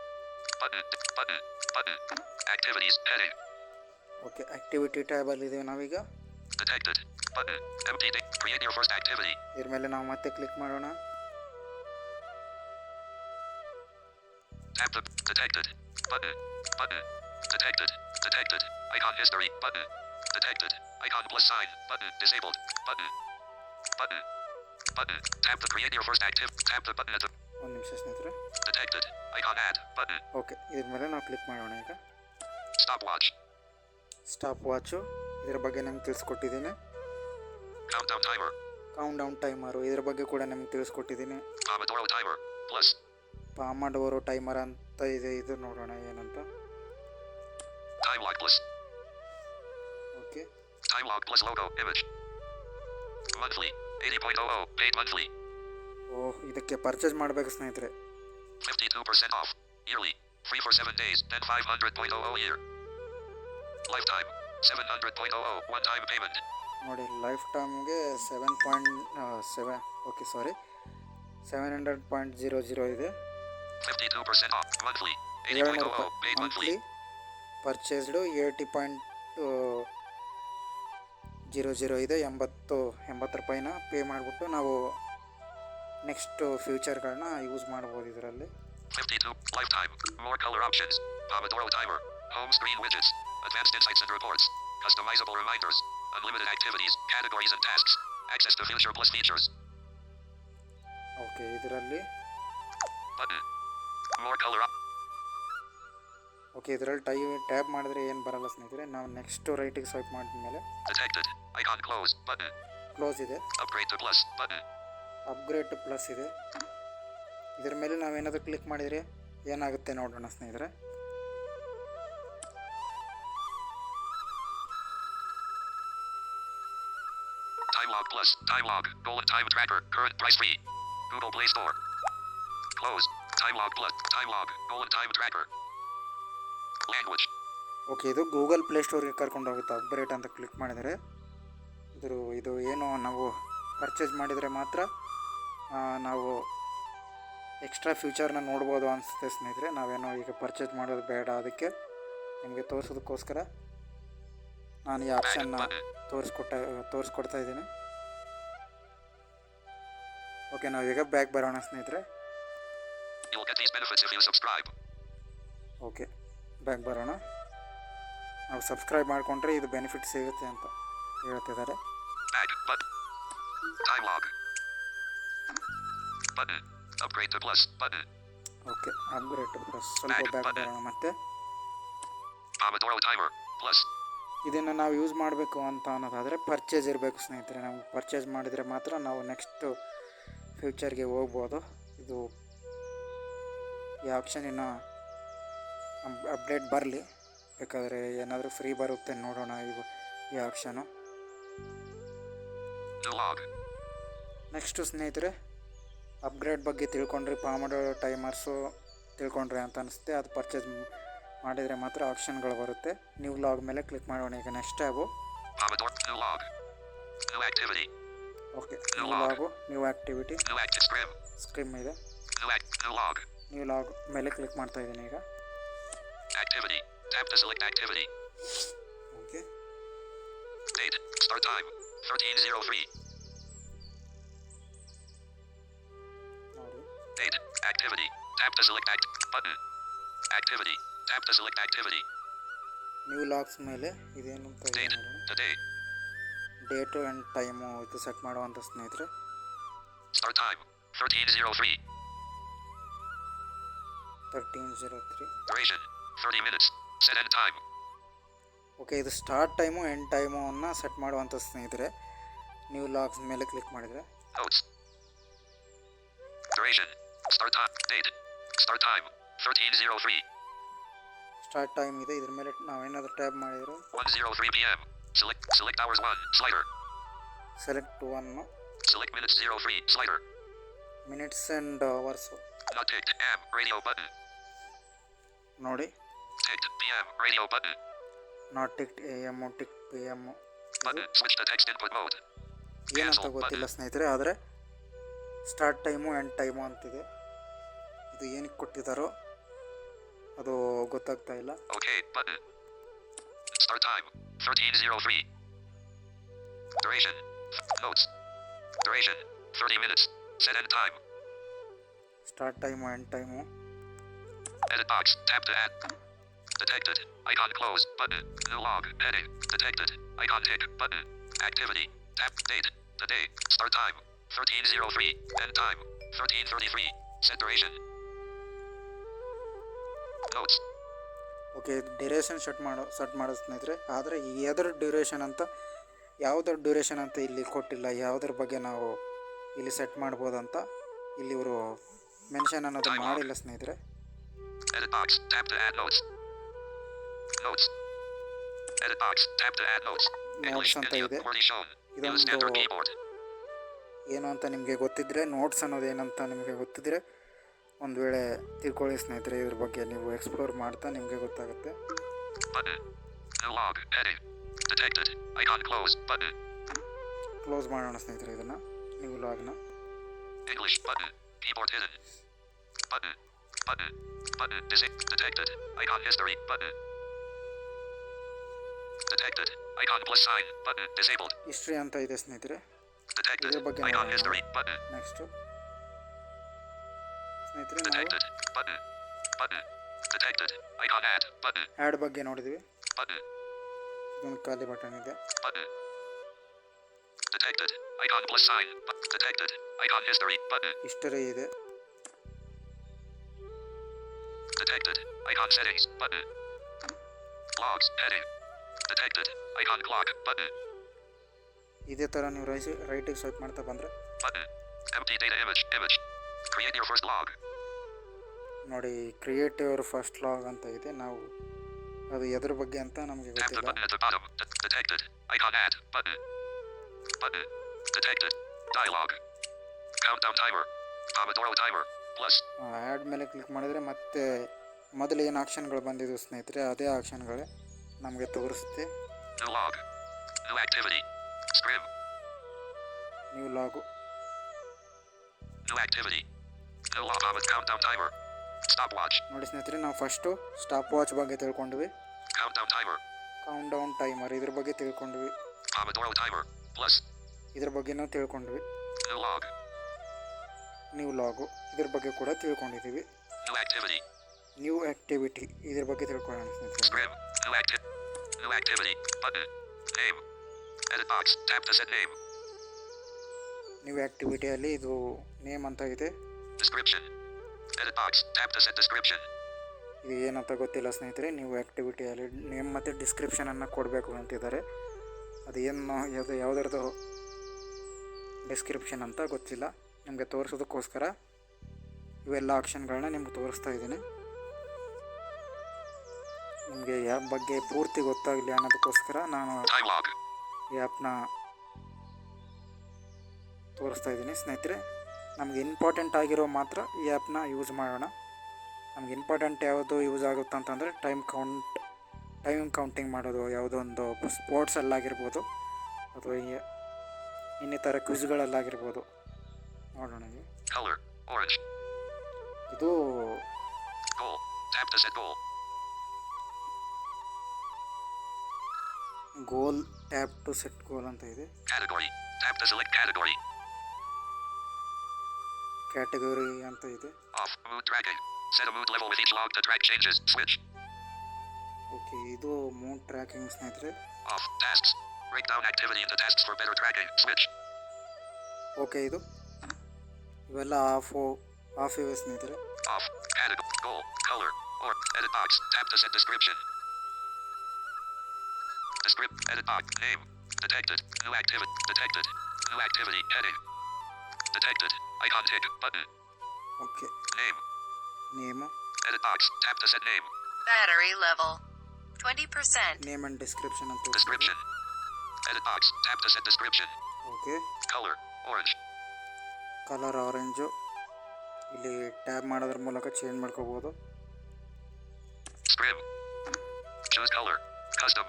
Button. Button. Button. Activities heading. Okay, activity ಟ್ಯಾಬಲ್ಲಿ ಇದ್ದೀವಿ ನಾವೀಗ. Detected. Button. Empty day. Create your first activity. ಇದ್ರ ಮೇಲೆ ನಾವು ಮತ್ತೆ ಕ್ಲಿಕ್ ಮಾಡೋಣ. Tap the detected. Button. Button. Detected. Detected. Icon history. Button. Detected. Icon plus sign. Button. Disabled. Button. Button. Button. Tap the create your first active. Tap the button at the ಒಂದು ನಿಮಿಷ ಸ್ನೇಹಿತರೆ. detected. Icon add. Button. Okay, ಇದ್ರ ಮೇಲೆ ನಾವು click ಮಾಡೋಣ ಈಗ. Stopwatch. Stop watch, ಇದ್ರ ಬಗ್ಗೆ ನಿಮ್ಗೆ ತಿಳಿಸ್ಕೊಟ್ಟಿದ್ದೀನಿ. Countdown timer. Count down timer, ಇದ್ರ ಬಗ್ಗೆ ಕೂಡ ನಿಮ್ಗೆ ತಿಳಿಸ್ಕೊಟ್ಟಿದ್ದೀನಿ. Pomodoro timer. Plus. Pomodoro timer ಅಂತ ಇದೆ, ಇದು ನೋಡೋಣ ಏನಂತ. Time lock plus. Okay, Time log plus logo image. Monthly. 80.00. Paid monthly. ಇದಕ್ಕೆ ಪರ್ಚೇಸ್ ಮಾಡಬೇಕು ಸ್ನೇಹಿತರೆ. 52% off. Yearly. Free for 7 days. Then 500.00 year. Lifetime. 700.00. One-time payment. ನೋಡಿ, ಲೈಫ್ ಟೈಮ್ಗೆ 7.7 ಓಕೆ ಸಾರಿ 700.00 ಇದೆ. 52% off. Monthly. 700 80.00. Paid monthly. Monthly purchased 80.00 ಇದೆ. 80 ರೂಪಾಯಿನ pay ಮಾಡಿಬಿಟ್ಟು ನಾವು ನೆಕ್ಸ್ಟ್ ಫ್ಯೂಚರ್ಗಳನ್ನ ಯೂಸ್ ಮಾಡ್ಬೋದು ಇದರಲ್ಲಿ. 52. Lifetime. More color options. Pomodoro timer. Home screen widgets. Advanced insights and reports. Customizable reminders. Unlimited activities, categories and tasks. Access to Future Plus features. Okay, ಇದರಲ್ಲಿ Button. More color okay ಇದರಲ್ಲಿ tap ಮಾಡಿದ್ರೆ ಏನು ಬರಲ್ಲ ಸ್ನೇಹಿತರೆ. ನಾವು next ರೈಟಿಗೆ swipe ಮಾಡಿದ್ಮೇಲೆ detected. Icon close. Button. Close ಇದೆ. Upgrade to plus. Button. Upgrade to plus ಇದೆ. ಇದ್ರ ಮೇಲೆ ನಾವೇನಾದರೂ ಕ್ಲಿಕ್ ಮಾಡಿದರೆ ಏನಾಗುತ್ತೆ ನೋಡೋಣ ಸ್ನೇಹಿತರೆ. Time log plus. Time log. Golden time tracker. Current price free. Google Play Store. Close. Time log plus. Time log. Golden time tracker. Language. Okay, ಇದು Google ಪ್ಲೇಸ್ಟೋರ್ಗೆ ಕರ್ಕೊಂಡು ಹೋಗುತ್ತೆ. ಅಪ್ಗ್ರೇಡ್ ಅಂತ ಕ್ಲಿಕ್ ಮಾಡಿದರೆ ಇದು ಏನು ನಾವು ಪರ್ಚೇಸ್ ಮಾಡಿದರೆ ಮಾತ್ರ ನಾವು ಎಕ್ಸ್ಟ್ರಾ ಫ್ಯೂಚರ್ನ ನೋಡ್ಬೋದು ಅನಿಸುತ್ತೆ ಸ್ನೇಹಿತರೆ. ನಾವೇನೋ ಈಗ ಪರ್ಚೇಸ್ ಮಾಡೋದು ಬೇಡ, ಅದಕ್ಕೆ ನಿಮಗೆ ತೋರಿಸೋದಕ್ಕೋಸ್ಕರ ನಾನು ಈ ಆಪ್ಷನ್ನ ತೋರಿಸ್ಕೊಡ್ತಾ ಇದ್ದೀನಿ. ಓಕೆ, ನಾವೀಗ ಬ್ಯಾಕ್ ಬರೋಣ ಸ್ನೇಹಿತರೆ. You'll get these benefits if you subscribe. Okay, back ಬರೋಣ. ನಾವು ಸಬ್ಸ್ಕ್ರೈಬ್ ಮಾಡಿಕೊಂಡ್ರೆ ಇದು ಬೆನಿಫಿಟ್ ಸಿಗುತ್ತೆ ಅಂತ ಹೇಳ್ತಿದ್ದಾರೆ. Back button. Time log. Button. Upgrade to plus. Button. Okay, upgrade plus. ಸ್ವಲ್ಪ ಬ್ಯಾಕ್ ಬರೋಣ ಮತ್ತೆ. Pomodoro timer. Plus. ಇದನ್ನು ನಾವು ಯೂಸ್ ಮಾಡಬೇಕು ಅಂತ ಅನ್ನೋದಾದರೆ ಪರ್ಚೇಸ್ ಇರಬೇಕು ಸ್ನೇಹಿತರೆ. ನಾವು ಪರ್ಚೇಸ್ ಮಾಡಿದರೆ ಮಾತ್ರ ನಾವು ನೆಕ್ಸ್ಟ್ ಫ್ಯೂಚರ್ಗೆ ಹೋಗ್ಬೋದು. ಇದು ಈ ಆಪ್ಷನ್ ಇನ್ನು ಅಪ್ಡೇಟ್ ಬರಲಿ, ಬೇಕಾದರೆ ಏನಾದರೂ ಫ್ರೀ ಬರುತ್ತೆ ನೋಡೋಣ ಈ ಆಪ್ಷನು. ನೆಕ್ಸ್ಟು ಸ್ನೇಹಿತರೆ, ಅಪ್ಗ್ರೇಡ್ ಬಗ್ಗೆ ತಿಳ್ಕೊಂಡ್ರಿ, ಪಾಮಡೋರೋ ಟೈಮರ್ಸು ತಿಳ್ಕೊಂಡ್ರಿ ಅಂತ ಅನಿಸುತ್ತೆ. ಅದು ಪರ್ಚೇಸ್ ಮಾಡಿದರೆ ಮಾತ್ರ ಆಪ್ಷನ್ಗಳು ಬರುತ್ತೆ. ನ್ಯೂ ಲಾಗ್ ಮೇಲೆ ಕ್ಲಿಕ್ ಮಾಡೋಣ. ಈಗ next tab okay, new log, new activity, scrim ಇದೆ. ನ್ಯೂ ಲಾಗ್ ಮೇಲೆ ಕ್ಲಿಕ್ ಮಾಡ್ತಾ ಇದ್ದೀನಿ ಈಗ. Tap to select activity. Okay, Date. Start time. 13:03. ನೋಡಿ Date. Activity. Tap to select button. Activity. Tap to select activity. New logs ಮೇಲೆ ಇದೇನು ಅಂತ ಇದೆ Date. ನೋಡೋಣ. Today. ಡೇಟು ಆ್ಯಂಡ್ ಟೈಮು ಇದು ಸೆಟ್ ಮಾಡುವಂಥ ಸ್ನೇಹಿತರೆ. Start time. 13:03. 13:03. Duration. 30 minutes. Set end time. Okay, ಇದು ಸ್ಟಾರ್ಟ್ ಟೈಮು ಎಂಡ್ ಟೈಮನ್ನು ಸೆಟ್ ಮಾಡುವಂಥ ಸ್ನೇಹಿತರೆ. ನ್ಯೂ ಲಾಕ್ಸ್ ಮೇಲೆ ಕ್ಲಿಕ್ ಮಾಡಿದರೆ Notes. Duration. Start time. Date. Start time. 13:03. Start time ಇದೆ. ಇದ್ರ ಮೇಲೆ ನಾವೇನಾದರೂ ಟ್ಯಾಬ್ ಮಾಡಿದರೆ 1:03 p.m. Select hours 1. Slider. Select one, Select minutes 03. Slider. Minutes and hours Not ticked. AM. Radio button. ನೋಡಿ. Ticked. PM. Radio button. Not ticked A M, tick P M. Button. Switch to text input mode. ಏನಂತ Cancel ಗೊತ್ತಿಲ್ಲ button. ಸ್ನೇಹಿತರೆ, ಆದರೆ start time end time ಅಂತಿದೆ. ಇದು ಏನಕ್ಕೆ ಕೊಟ್ಟಿದ್ದಾರೋ ಅದು ಗೊತ್ತಾಗ್ತಾ ಇಲ್ಲ. Okay. Button. Start time. 13:03. Duration. Notes. Duration. 30 minutes. Set end time. Start time end time. Edit box. Tap to add. Detected. Icon close. Button. New log. Heading. Detected. Icon tick. Button. Activity. Tap. Date. The day. Start time. 13:03. End time. 13:33. Set duration. Notes. Okay, duration set ಮಾಡೋ ಸ್ನೇಹಿತರೆ. ಆದರೆ ಎದರ duration ಅಂತ, ಯಾವುದರ duration ಅಂತ ಇಲ್ಲಿ ಕೊಟ್ಟಿಲ್ಲ. ಯಾವುದ್ರ ಬಗ್ಗೆ ನಾವು ಇಲ್ಲಿ ಸೆಟ್ ಮಾಡ್ಬೋದಂತ ಇಲ್ಲಿ ಇವರು ಮೆನ್ಷನ್ ಅನ್ನೋದು ಮಾಡಿಲ್ಲ ಸ್ನೇಹಿತರೆ. Edit box. Tap to add notes. Notes. Edit box. Tap to add notes. English. ಅಂತ India. ಇದೆ. Already shown. Use ಇದೊಂದು standard keyboard. ಏನು ಅಂತ ನಿಮಗೆ ಗೊತ್ತಿದ್ದರೆ, ನೋಟ್ಸ್ ಅನ್ನೋದು ಏನಂತ ನಿಮಗೆ ಗೊತ್ತಿದ್ದರೆ ಒಂದು ವೇಳೆ ತಿಳ್ಕೊಳ್ಳಿ ಸ್ನೇಹಿತರೆ. ಇದ್ರ ಬಗ್ಗೆ ನೀವು ಎಕ್ಸ್ಪ್ಲೋರ್ ಮಾಡ್ತಾ ನಿಮಗೆ ಗೊತ್ತಾಗುತ್ತೆ. Button. New log. Heading. Detected. Icon close. Button. Close ಮಾಡೋಣ ಸ್ನೇಹಿತರೆ ಇದನ್ನು, ನೀವು ಲಾಗ್ನ. English. Button. Keyboard hidden. Button. Button. Button. Detected. Icon history. Button. Detected. Icon plus sign. Button. Disabled. History ಅಂತ ಇದೆ ಸ್ನೇಹಿತರೆ. Detected. ಇದ್ರ ಬಗ್ಗೆ Icon ನೋಡೋಣ. history. Button. ನೆಕ್ಸ್ಟು ಸ್ನೇಹಿತರೆ ನಾವು Detected. Button. Button. Detected. Icon add. Button. Add ಬಗ್ಗೆ ನೋಡಿದ್ವಿ. Button. ಇದೊಂದು ಖಾಲಿ ಬಟನ್ ಇದೆ. Button. Detected. Icon plus sign. Detected. Icon history. Button. History ಇದೆ. Detected. Icon settings. Button. Logs. Heading. Detected. Icon clock. Button. ಇದೇ ಥರ ನೀವು ರೈಟಿಗೆ ಸ್ವೈಪ್ ಮಾಡ್ತಾ ಬಂದರೆ Button. Empty data image. Image. Create your first log. ನೋಡಿ, create your first log ಅಂತ ಇದೆ. ನಾವು ಅದು ಎದ್ರ ಬಗ್ಗೆ ಅಂತ ನಮಗೆ Tap the ಗೊತ್ತಿಲ್ಲ. button at the bottom. Detected. Icon add. Button. Button. Detected. Dialog. Countdown timer. Pomodoro timer. Plus. Add ಮೇಲೆ ಕ್ಲಿಕ್ ಮಾಡಿದರೆ ಮತ್ತೆ ಮೊದಲು ಏನು ಆಕ್ಷನ್ಗಳು ಬಂದಿದ್ದು ಸ್ನೇಹಿತರೆ, ಅದೇ ಆಕ್ಷನ್ಗಳೇ ನಮಗೆ ತೋರಿಸುತ್ತೆ. New log. New activity. Scrim. ನೀವು ಲಾಗು. New activity. New log. Countdown timer. Stopwatch. ನೋಡಿ ಸ್ನೇಹಿತರೆ, ನಾವು ಫಸ್ಟು ಸ್ಟಾಪ್ ವಾಚ್ ಬಗ್ಗೆ ತಿಳ್ಕೊಂಡ್ವಿ. Countdown timer. Countdown timer ಇದ್ರ ಬಗ್ಗೆ ತಿಳ್ಕೊಂಡ್ವಿ. Pomodoro timer. Plus. ಇದ್ರ ಬಗ್ಗೆನೂ ತಿಳ್ಕೊಂಡ್ವಿ. New log. ನೀವು ಲಾಗು ಇದ್ರ ಬಗ್ಗೆ ಕೂಡ ತಿಳ್ಕೊಂಡಿದ್ದೀವಿ. New activity. ನ್ಯೂ ಆ್ಯಕ್ಟಿವಿಟಿ ಇದ್ರ ಬಗ್ಗೆ ತಿಳ್ಕೊಳ್ಳೋಣ ಸ್ನೇಹಿತರೆ. Scrim. New activity. Button. Name. Edit box. Tap to set name. New ಆ್ಯಕ್ಟಿವಿಟಿಯಲ್ಲಿ ಇದು ನೇಮ್ ಅಂತ ಇದೆ. Description. Edit box. Tap to set description. ಇದು ಏನಂತ ಗೊತ್ತಿಲ್ಲ ಸ್ನೇಹಿತರೆ. ನ್ಯೂ ಆ್ಯಕ್ಟಿವಿಟಿಯಲ್ಲಿ ನೇಮ್ ಮತ್ತು ಡಿಸ್ಕ್ರಿಪ್ಷನನ್ನು ಕೊಡಬೇಕು ಅಂತಿದ್ದಾರೆ. ಅದು ಏನು ಯಾವುದರದ್ದು ಡಿಸ್ಕ್ರಿಪ್ಷನ್ ಅಂತ ಗೊತ್ತಿಲ್ಲ. ನಿಮಗೆ ತೋರಿಸೋದಕ್ಕೋಸ್ಕರ ಇವೆಲ್ಲ ಆಪ್ಷನ್ಗಳನ್ನ ನಿಮ್ಗೆ ತೋರಿಸ್ತಾ ಇದ್ದೀನಿ. ನಿಮಗೆ ಯಾವ ಬಗ್ಗೆ ಪೂರ್ತಿ ಗೊತ್ತಾಗಲಿ ಅನ್ನೋದಕ್ಕೋಸ್ಕರ ನಾನು Time log. ಈ ಆ್ಯಪ್ನ ತೋರಿಸ್ತಾ ಇದ್ದೀನಿ ಸ್ನೇಹಿತರೆ. ನಮಗೆ ಇಂಪಾರ್ಟೆಂಟ್ ಆಗಿರೋ ಮಾತ್ರ ಈ ಆ್ಯಪ್ನ ಯೂಸ್ ಮಾಡೋಣ. ನಮ್ಗೆ ಇಂಪಾರ್ಟೆಂಟ್ ಯಾವುದು ಯೂಸ್ ಆಗುತ್ತೆ ಅಂತಂದರೆ ಟೈಮ್ ಕೌಂಟಿಂಗ್ ಮಾಡೋದು, ಯಾವುದೋ ಒಂದು ಸ್ಪೋರ್ಟ್ಸಲ್ಲಾಗಿರ್ಬೋದು ಅಥವಾ ಇನ್ನಿತರ ಕ್ವಿಜ್ಗಳಲ್ಲಾಗಿರ್ಬೋದು. ನೋಡೋಣ. Color. Orange. ಇದು Goal. Tap to set goal. Goal tap to set goal ಅಂತ ಇದೆ. Category. Tap to select category. Category ಅಂತ ಇದೆ. Off. Mood tracking. Set a mood level with each log to track changes. Switch. Okay, ಇದು mood tracking ಸ್ನೇಹಿತರೆ. Off. Tasks. Break down activity into tasks for better tracking. Switch. Okay, ಇವೆಲ್ಲ of ಇವೆ ಸ್ನೇಹಿತರೆ. Off. Category. Goal. Color. Or. Edit box. Tap to set description. Edit box. Name. Detected. New activity. Detected. New activity. Heading. Detected. Icon tick. Button. Okay, Name. Name, Edit box. Tap to set name. Battery level 20%. Name and description ಅಂತ. Description. Edit box. Tap to set description. Okay, Color. Orange. Colour orange. ಇಲ್ಲಿ tab ಮಾಡೋದ್ರ ಮೂಲಕ change ಮಾಡ್ಕೋಬೋದು. Scrim. Choose color. Custom.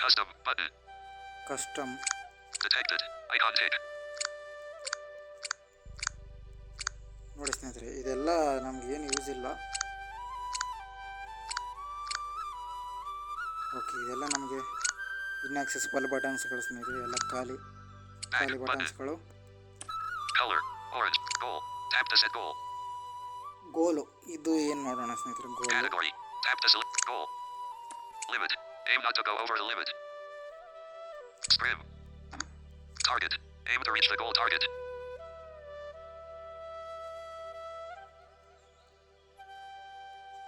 Custom. Button. Custom. Detected. Icon tick. ನೋಡಿ ಸ್ನೇಹಿತರೆ, ಇದೆಲ್ಲ ನಮ್ಗೆ ಏನು ಯೂಸ್ ಇಲ್ಲ. ಓಕೆ, ಇದೆಲ್ಲ ನಮಗೆ ಇನ್ಯಾಕ್ಸೆಸಿಬಲ್ ಬಟನ್ಸ್ಗಳು ಸ್ನೇಹಿತರೆ, ಎಲ್ಲ ಖಾಲಿ ಬಟನ್ಸ್ಗಳು. Color. Orange. Goal. Tap to set goal. Goal, ಇದು ಏನು ನೋಡೋಣ ಸ್ನೇಹಿತರೆ. Goal, Category. Tap to select goal. Limit. Aim not to go over the limit. Scrim. Target. Aim to reach the goal target.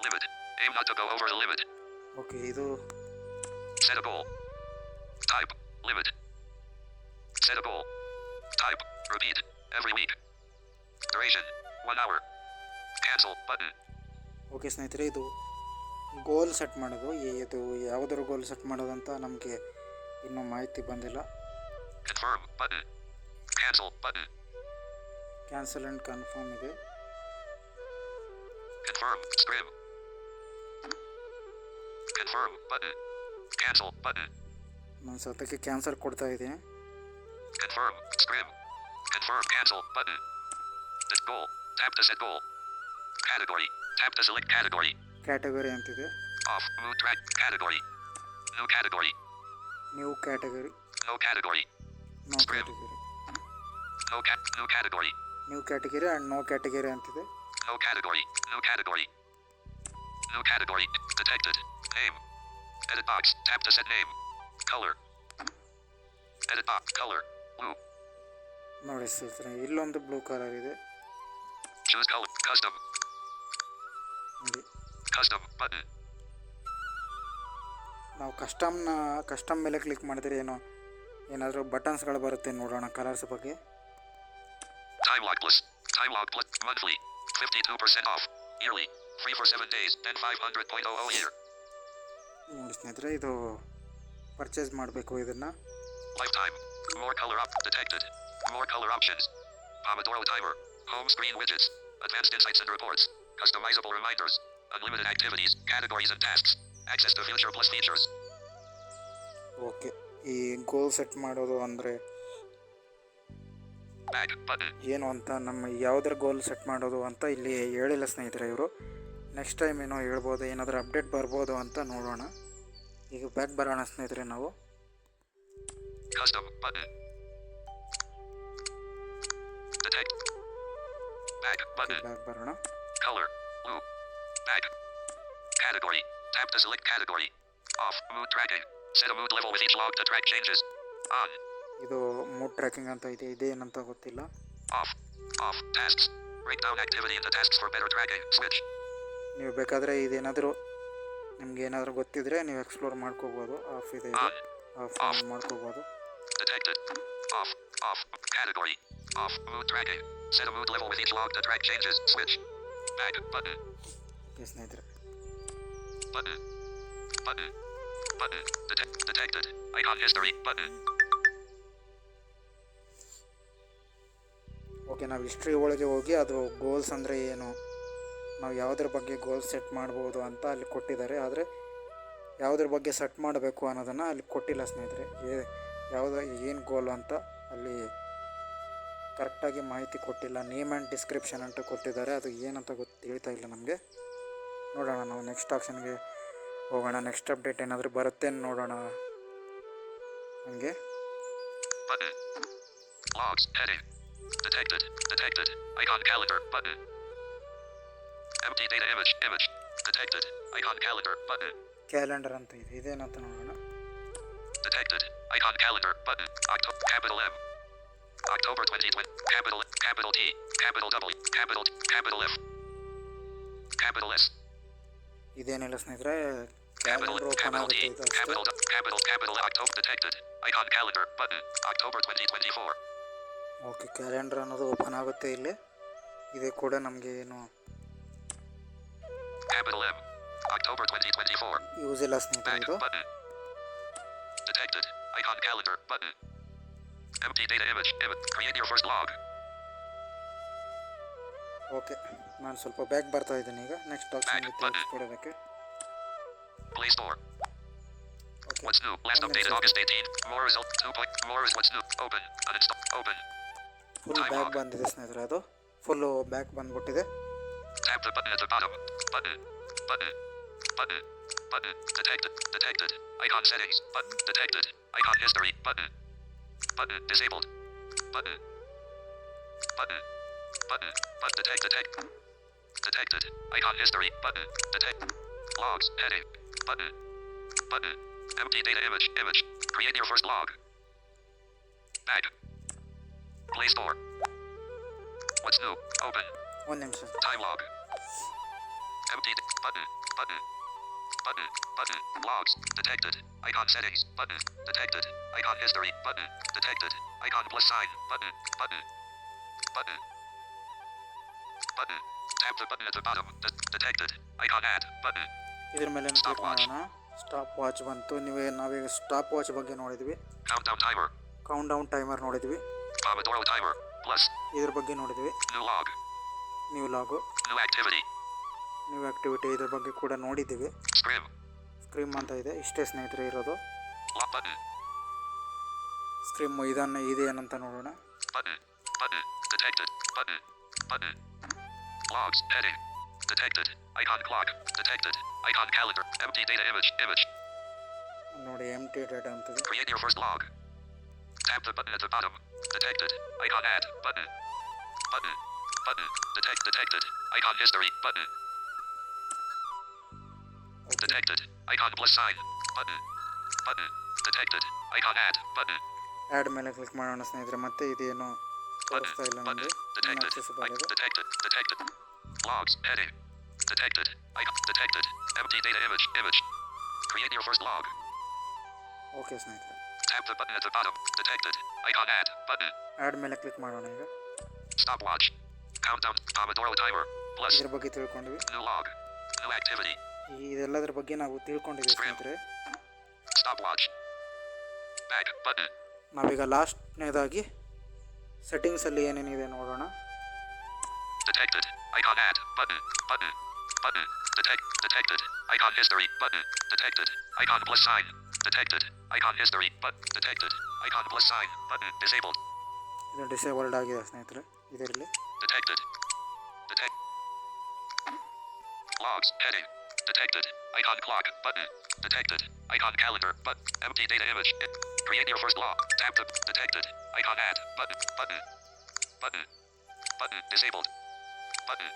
Limit. Aim not to go over the limit. Okay, ಇದು Set a goal. Type. Limit. Set a goal. Type. Repeat. Every week. Duration. 1 hour. Cancel. Button. Okay ಸ್ನೇಹಿತರೆ, ಇದು goal set ಮಾಡೋದು. ಇದು ಯಾವುದರ goal set ಮಾಡೋದಂತ ನಮಗೆ ಇನ್ನೂ ಮಾಹಿತಿ ಬಂದಿಲ್ಲ. Confirm. Button. Cancel. Button. Cancel and confirm ಇದೆ. Confirm. Scrim. Confirm. Button. Cancel. Button. ನಾನು ಸದ್ಯಕ್ಕೆ ಕ್ಯಾನ್ಸಲ್ ಕೊಡ್ತಾ ಇದ್ದೀನಿ. Confirm. Scrim. Confirm. Cancel. Button. Set goal. Tap to set goal. Category. Tap to select category. Category ಅಂತಿದೆ. Off. Mood track. Category. New category. New category, No category. No category, New category. New category and no category ಅಂತಿದೆ. No category. New category. New category. Detected. Name. Edit box. Tap to set name. Color. Edit box. Color. Blue. ನೋಡಿ ಸ್ನೇಹಿತರೆ, ಇಲ್ಲೊಂದು blue colour ಇದೆ. Choose color. Custom. ನೋಡಿ, Custom. Button. ನಾವು custom ಮೇಲೆ click ಮಾಡಿದ್ರೆ ಏನಾದರೂ ಬಟನ್ಸ್ಗಳು ಬರುತ್ತೆ. ನೋಡೋಣ ಕಲರ್ಸ್ ಬಗ್ಗೆ. Time lock plus. Time lock plus. Monthly. 52% off. Yearly. Free for 7 days. Then 500.00 year. ನೋಡಿ ಸ್ನೇಹಿತರೆ, ಇದು ಪರ್ಚೇಸ್ ಮಾಡಬೇಕು ಇದನ್ನು. Lifetime. More color up. Detected. More color options. Pomodoro timer. Home screen widgets. Advanced insights and reports. Customizable reminders. Unlimited activities. Categories and tasks. Access to Future Plus features. Okay, ಈ goal set ಮಾಡೋದು ಅಂದರೆ Back button. ಏನು ಅಂತ, ನಮ್ಮ ಯಾವುದರ goal set ಮಾಡೋದು ಅಂತ ಇಲ್ಲಿ ಹೇಳಿಲ್ಲ ಸ್ನೇಹಿತರೆ ಇವರು. ನೆಕ್ಸ್ಟ್ ಟೈಮ್ ಏನೋ ಹೇಳ್ಬೋದು, ಏನಾದರೂ ಅಪ್ಡೇಟ್ ಬರ್ಬೋದು ಅಂತ ನೋಡೋಣ. ಈಗ ಬ್ಯಾಕ್ ಬರೋಣ ಸ್ನೇಹಿತರೆ ನಾವು. Custom button. Detect. Back button. Back ಬರೋಣ. Color. Blue. Back. Category. Tap to select category. Off. Mood tracking. Set a mood level with each log to track changes. On. ಇದು ಮೂಡ್ ಟ್ರ್ಯಾಕಿಂಗ್ ಅಂತ ಇದೆ. ಇದೇನಂತ ಗೊತ್ತಿಲ್ಲ. Off. Off. Tasks. Break down activity into tasks for better tracking. Switch. ನೀವು ಬೇಕಾದರೆ ಇದೇನಾದರೂ ನಿಮ್ಗೆ ಏನಾದರೂ ಗೊತ್ತಿದ್ರೆ ನೀವು ಎಕ್ಸ್ಪ್ಲೋರ್ ಮಾಡ್ಕೋಬೋದು. ಆಫ್ ಇದೆ, ಆಫ್ ಮಾಡ್ಕೋಬೋದು. Detected. Off. Off. Category. Off. Mood tracking. Set a mood level with each log to track changes. Switch. Back button. Okay ಸ್ನೇಹಿತರೆ, Button. Button. Button. Detected. Icon history. Button. Okay, ನಾವು history ಒಳಗೆ ಹೋಗಿ ಅದು goals ಅಂದರೆ ಏನು, ನಾವು ಯಾವುದ್ರ ಬಗ್ಗೆ ಗೋಲ್ ಸೆಟ್ ಮಾಡ್ಬೋದು ಅಂತ ಅಲ್ಲಿ ಕೊಟ್ಟಿದ್ದಾರೆ. ಆದರೆ ಯಾವುದ್ರ ಬಗ್ಗೆ ಸೆಟ್ ಮಾಡಬೇಕು ಅನ್ನೋದನ್ನು ಅಲ್ಲಿ ಕೊಟ್ಟಿಲ್ಲ ಸ್ನೇಹಿತರೆ. ಏನು ಗೋಲ್ ಅಂತ ಅಲ್ಲಿ ಕರೆಕ್ಟಾಗಿ ಮಾಹಿತಿ ಕೊಟ್ಟಿಲ್ಲ. ನೇಮ್ ಆ್ಯಂಡ್ ಡಿಸ್ಕ್ರಿಪ್ಷನ್ ಅಂತ ಕೊಟ್ಟಿದ್ದಾರೆ. ಅದು ಏನಂತ ಹೇಳ್ತಾ ಇಲ್ಲ ನಮಗೆ. ನೋಡೋಣ, ನಾವು ನೆಕ್ಸ್ಟ್ ಆಪ್ಷನ್ಗೆ ಹೋಗೋಣ. ನೆಕ್ಸ್ಟ್ ಅಪ್ಡೇಟ್ ಏನಾದರೂ ಬರುತ್ತೆ ನೋಡೋಣ. ಹಂಗೆ. Button. Logs. Heading. Detected. Detected. Icon calendar. Button. Empty data image. Image. Detected. Icon calendar. Button. Calendar ಅಂತ ಇದೆ, ಇದೇನಂತ ನೋಡೋಣ. Detected. Icon calendar. Button. Capital M. October 2020. Capital T. Capital W. Capital T. Capital F. Capital S. ಇದೇನಿಲ್ಲ ಸ್ನೇಹಿತರೆ, Capital calendar open capital ಆಗುತ್ತೆ D. ಇದು ಅಷ್ಟೇ. Capital October. Detected. Icon calendar. Button. October 2024. Okay, calendar ಅನ್ನೋದು open ಆಗುತ್ತೆ ಇಲ್ಲಿ. ಇದು ಕೂಡ ನಮಗೆ ಏನು Capital M. October 2024. ಯೂಸ್ ಇಲ್ಲ ಸ್ನೇಹಿತರೆ Back ಇದು. button. Detected. Icon calendar button. Empty data image. Create your first log. Okay, ನಾನು ಸ್ವಲ್ಪ ಬ್ಯಾಕ್ ಬರ್ತಾ ಇದ್ದೀನಿ ಈಗ. ನೆಕ್ಸ್ಟ್ ಡಾಕ್ಯುಮೆಂಟ್ ತೆಗೆದುಕೊಳ್ಳೋದಕ್ಕೆ. Play Store. Okay, What's new? Last updated August 18. More result. 2. More is what's new. Open. Uninstall. Open. Full back ಬಂದಿದೆ ಸ್ನೇಹಿತರೆ, ಅದು full back ಬಂದ್ಬಿಟ್ಟಿದೆ. Tap the button at the bottom. Button. Button. Button. Button. Detected. Detected. Icon settings. Button. Detected. Icon history. Button. Button. Disabled. Button. Button. Button. But detect. Detected. Icon history. Button. Detect. Logs. Heading. Button. Button. Empty data image. Image. Create your first log. Back. Play Store. What's new? Open. ಒಂದು ನಿಮಿಷ. Time log. Empty. Button. Button. Button. Button. Logs. Detected. Icon settings. Button. Detected. Icon history. Button. Detected. Icon plus sign. Button. Button. Button. Button. Tap the button at the bottom. Detected. Icon add. Button. ಇದ್ರ ಮೇಲೆ click ಮಾಡೋಣ. Stop watch ಬಂತು. ನಾವೀಗ stop watch ಬಗ್ಗೆ ನೋಡಿದ್ವಿ. Countdown timer. Countdown timer ನೋಡಿದ್ವಿ. Pomodoro timer. Plus. ಇದ್ರ ಬಗ್ಗೆ ನೋಡಿದ್ವಿ. New log. New log, New activity. New activity ಇದ್ರ ಬಗ್ಗೆ ಕೂಡ ನೋಡಿದ್ದೀವಿ. Scrim. ಸ್ಕ್ರಿಮ್ ಅಂತ ಇದೆ. ಇಷ್ಟೇ ಸ್ನೇಹಿತರೆ ಇರೋದು. Lock button. ಸ್ಕ್ರಿಮ್ ಇದೇನಂತ ನೋಡೋಣ. Button. Button. Detected. Button. Button. Logs. Heading. Detected. Icon clock. Detected. Icon calendar. Empty data image. Image. ನೋಡಿ, ಎಂಟಿ ಡೇಟಾ ಅಂತಿದೆ. Create your first log. Tap the button at the bottom. Detected. Icon add. Button. Button. Button. Detected. Icon history. Button. Detected. Icon plus sign. Button. Button. Detected. Icon add. Button. Add ಮೇಲೆ click ಮಾಡೋಣ ಸ್ನೇಹಿತರೆ. ಮತ್ತೆ ಇದೇನು ತೋರಿಸ್ತಾ ಇಲ್ಲ Button. ನಮಗೆ. Detected. Detected. Logs. Heading. Detected. Icon. Detected. Empty data image. Image. Create your first log. Okay ಸ್ನೇಹಿತರೆ, Tap the button at the bottom. Detected. Icon add. Button. Add ಮೇಲೆ ಕ್ಲಿಕ್ ಮಾಡೋಣ ಈಗ. Stopwatch. Countdown. Pomodoro timer. Plus. ಇದ್ರ ಬಗ್ಗೆ ತಿಳ್ಕೊಂಡ್ವಿ. New log. New activity. ಇದೆಲ್ಲದ್ರ ಬಗ್ಗೆ ನಾವು ತಿಳ್ಕೊಂಡಿದ್ದೀವಿ ಸ್ನೇಹಿತರೆ. Stopwatch. Back. Button. ನಾವೀಗ ಲಾಸ್ಟ್ನೇದಾಗಿ ಸೆಟ್ಟಿಂಗ್ಸಲ್ಲಿ ಏನೇನಿದೆ ನೋಡೋಣ. Detected. Icon add. Button. Button. Button. Detected. Icon history. Button. Detected. Icon plus sign. Detected. Icon history. Detected. Icon plus sign. Button. Disabled. ಇದು ಡಿಸೇಬಲ್ಡ್ ಆಗಿದೆ ಸ್ನೇಹಿತರೆ ಇದರಲ್ಲಿ. Detected. Detect. Logs. Heading. Detected. Icon clock. Button. Detected. Icon calendar. Button. Empty data image. Create your first log. Tap the. Detected. Icon add. Button. Button. Button. Button. Disabled. Button.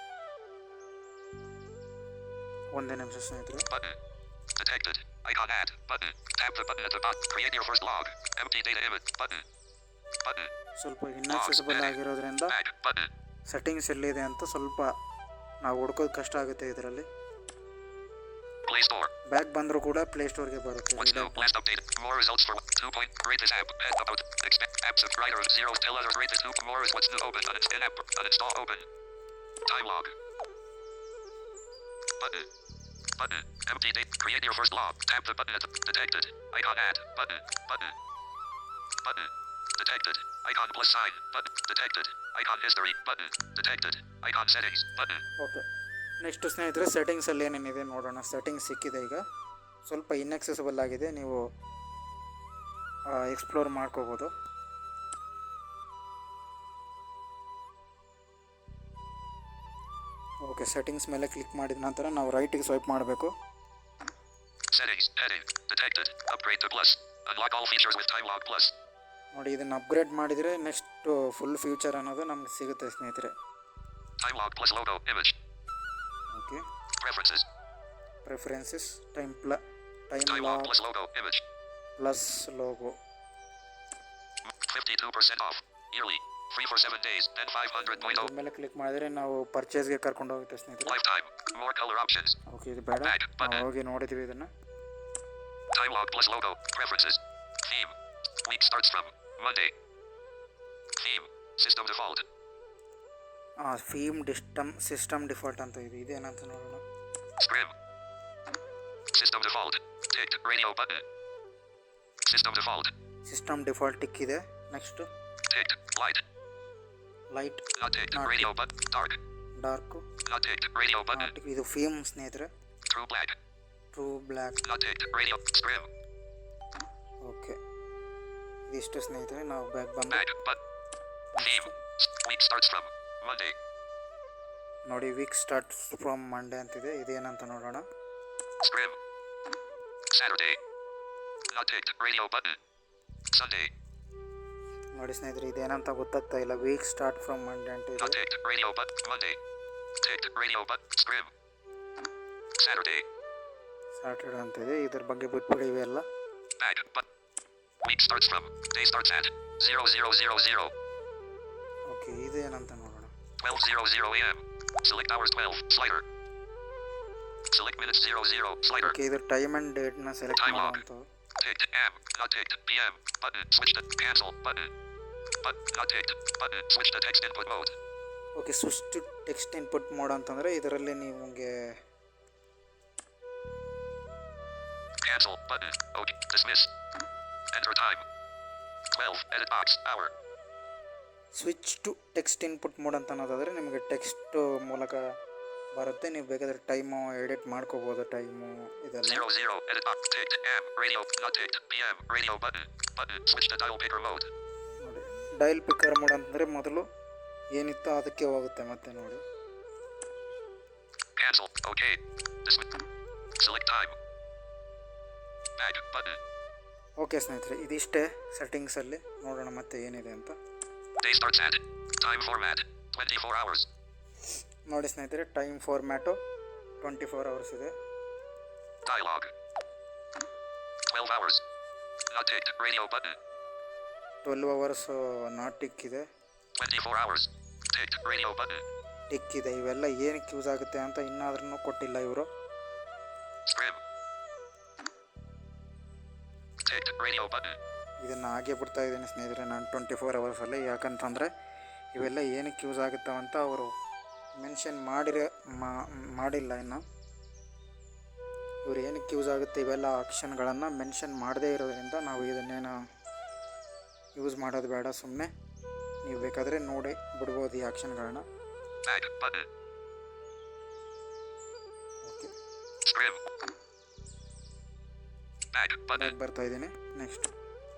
ಒಂದೇ ನಿಮಿಷ ಸ್ನೇಹಿತರೆ. Button. Detected. Icon add. Button. Tap the button at the bottom. Create your first log. Empty data image. Button. Button. ಸ್ವಲ್ಪ ಇನ್ಯಾಕ್ಸೆಸಿಬಲ್ ಆಗಿರೋದ್ರಿಂದ Back. Button. Settings ಎಲ್ಲಿದೆ ಅಂತ ಸ್ವಲ್ಪ ನಾವು ಹುಡ್ಕೋದು ಕಷ್ಟ ಆಗುತ್ತೆ ಇದರಲ್ಲಿ. Play Store. ಬ್ಯಾಕ್ ಬಂದರೂ ಕೂಡ ಪ್ಲೇ ಸ್ಟೋರ್ಗೆ ಬರುತ್ತೆ. What's new? Last update. More results for 2. Rate this app. Head about. Expect apps of writer of 0. Tell others rate this 2. More is what's new. Open. Uninstall app. Uninstall. Open. Time log. Button. Button. Empty date. Create your first log. Tap the button at the. Detected. Icon add. Button. Button. Button. Detected. Icon plus sign. Button. Detected. Icon history. Button. Detected. Icon settings. Button. Okay, next ಸ್ನೇಹಿತರೆ ಸೆಟ್ಟಿಂಗ್ಸಲ್ಲಿ ಏನೇನಿದೆ ನೋಡೋಣ. Settings ಸಿಕ್ಕಿದೆ ಈಗ. ಸ್ವಲ್ಪ ಇನ್ಯಾಕ್ಸೆಸಿಬಲ್ ಆಗಿದೆ, ನೀವು explore ಮಾಡ್ಕೋಬೋದು. Okay, settings ಮೇಲೆ ಕ್ಲಿಕ್ ಮಾಡಿದ ನಂತರ ನಾವು ರೈಟಿಗೆ ಸ್ವೈಪ್ ಮಾಡಬೇಕು. Settings. Heading. Detected. Upgrade to plus. Unlock all features with time log plus. ನೋಡಿ ಇದನ್ನು ಅಪ್ಗ್ರೇಡ್ ಮಾಡಿದರೆ ನೆಕ್ಸ್ಟ್ ಫುಲ್ ಫ್ಯೂಚರ್ ಅನ್ನೋದು ನಮ್ಗೆ ಸಿಗುತ್ತೆ ಸ್ನೇಹಿತರೆ. Time log plus logo image. Okay Preferences. Preferences time Time log plus logo image. Plus logo. 52% off. Yearly. Free for 7 days. Then 500.0. ಅದ್ರ ಮೇಲೆ click ಮಾಡಿದರೆ ನಾವು ಪರ್ಚೇಸ್ಗೆ ಕರ್ಕೊಂಡು ಹೋಗುತ್ತೆ ಸ್ನೇಹಿತರೆ. Lifetime. More color options. Okay ಇದು ಬೇಡ, Back button. ನಾವು ಹೋಗಿ ನೋಡಿದ್ದೀವಿ ಇದನ್ನು. Time log plus logo. Preferences. Theme. Week starts from Monday. Theme. System default. System default ಅಂತ ಇದೆ, ಇದೇನಂತ ನೋಡೋಣ. Scrim. System default. Ticked radio button. System default. System default tick ಇದೆ. Next Ticked light. Light, Not ticked radio button. Dark. Dark, Not ticked radio button. ಇದು theme ಸ್ನೇಹಿತರೆ. True black. True black. Not ticked radio. Scrim. Okay ಇದಿಷ್ಟು ಸ್ನೇಹಿತರೆ. ನಾವು back ಬಂದು Back but. Theme. Week starts from Monday. ನೋಡಿ weak start from Monday ಅಂತಿದೆ, ಇದೇನಂತ ನೋಡೋಣ. Scrim. Saturday. Not ticked radio button. Sunday. ನೋಡಿ ಸ್ನೇಹಿತರೆ ಇದೇನಂತ ಗೊತ್ತಾಗ್ತಾ ಇಲ್ಲ. ವೀಕ್ ಸ್ಟಾರ್ಟ್ ಫ್ರಮ್ ಮಂಡೇ ಅಂತ Not ಇದೆ. ticked radio but Monday. Ticked radio but Scrim. Saturday. Saturday ಅಂತಿದೆ, ಇದ್ರ ಬಗ್ಗೆ ಬಿಟ್ಬಿಡಿ ಇವೆಲ್ಲ. Back but. Week starts from. Day starts at 0000. Okay ಇದೇನಂತ ನೋಡೋಣ. 12:00 a.m. Select hours 12. Slider. Select minutes 00. Slider. Okay ಇದು time and ಡೇಟ್ನ ಸೆಲೆಕ್ಟ್ Time log. ಮಾಡುವಂಥದ್ದು. Ticked AM. Not ticked PM. Button. Switch to cancel. Button. But not ticked. Button. Switch to text input mode. Okay switch to text input mode ಅಂತಂದರೆ ಇದರಲ್ಲಿ ನಿಮಗೆ Cancel. Button. OK. Dismiss. Enter time. 12. Edit box. Hour. Switch to text input mode ಅಂತ ಅನ್ನೋದಾದರೆ ನಿಮಗೆ text ಮೂಲಕ ಬರುತ್ತೆ. ನೀವು ಬೇಕಾದರೆ ಟೈಮು ಎಡಿಟ್ ಮಾಡ್ಕೋಬೋದು, ಟೈಮು ಇದೆಲ್ಲ. 00. Edit box. Ticked AM. Radio. Not ticked PM. Radio button. Button. Switch to dial picker mode. ನೋಡಿ ಡೈಲ್ ಪಿಕ್ಕರ್ ಮೋಡ್ ಅಂತಂದರೆ ಮೊದಲು ಏನಿತ್ತೋ ಅದಕ್ಕೆ ಹೋಗುತ್ತೆ ಮತ್ತೆ ನೋಡಿ. Cancel. OK. Dismiss. Select time. Back button. Okay ಸ್ನೇಹಿತರೆ ಇದಿಷ್ಟೇ ಸೆಟ್ಟಿಂಗ್ಸಲ್ಲಿ. ನೋಡೋಣ ಮತ್ತೆ ಏನಿದೆ ಅಂತ. Day starts at. Time format. 24 hours. ನೋಡಿ ಸ್ನೇಹಿತರೆ ಟೈಮ್ ಫಾರ್ಮ್ಯಾಟು 24 hours ಇದೆ. Dialogue. 12 hours. Not ticked. Radio button. 12 hours not tick ಇದೆ, 24 hours. Ticked. Radio button. Tick ಇದೆ. ಇವೆಲ್ಲ ಏನಕ್ಕೆ ಯೂಸ್ ಆಗುತ್ತೆ ಅಂತ ಇನ್ನಾದ್ರೂ ಕೊಟ್ಟಿಲ್ಲ ಇವರು. Scrim. Ticked. Radio button. ಇದನ್ನು ಹಾಗೆ ಬಿಡ್ತಾ ಇದ್ದೀನಿ ಸ್ನೇಹಿತರೆ ನಾನು 24 ಅವರ್ಸಲ್ಲಿ. ಯಾಕಂತಂದರೆ ಇವೆಲ್ಲ ಏನಕ್ಕೆ ಯೂಸ್ ಆಗುತ್ತವಂತ ಅವರು ಮೆನ್ಷನ್ ಮಾಡಿಲ್ಲ ಇನ್ನು. ಇವರು ಏನಕ್ಕೆ ಯೂಸ್ ಆಗುತ್ತೆ ಇವೆಲ್ಲ ಆಪ್ಷನ್ಗಳನ್ನು ಮೆನ್ಷನ್ ಮಾಡದೇ ಇರೋದ್ರಿಂದ ನಾವು ಇದನ್ನೇನು ಯೂಸ್ ಮಾಡೋದು ಬೇಡ. ಸುಮ್ಮನೆ ನೀವು ಬೇಕಾದರೆ ನೋಡಿ ಬಿಡ್ಬೋದು ಈ ಆಪ್ಷನ್ಗಳನ್ನ. Back button. Okay Scrim. Back button. ಬರ್ತಾ ಇದ್ದೀನಿ. Next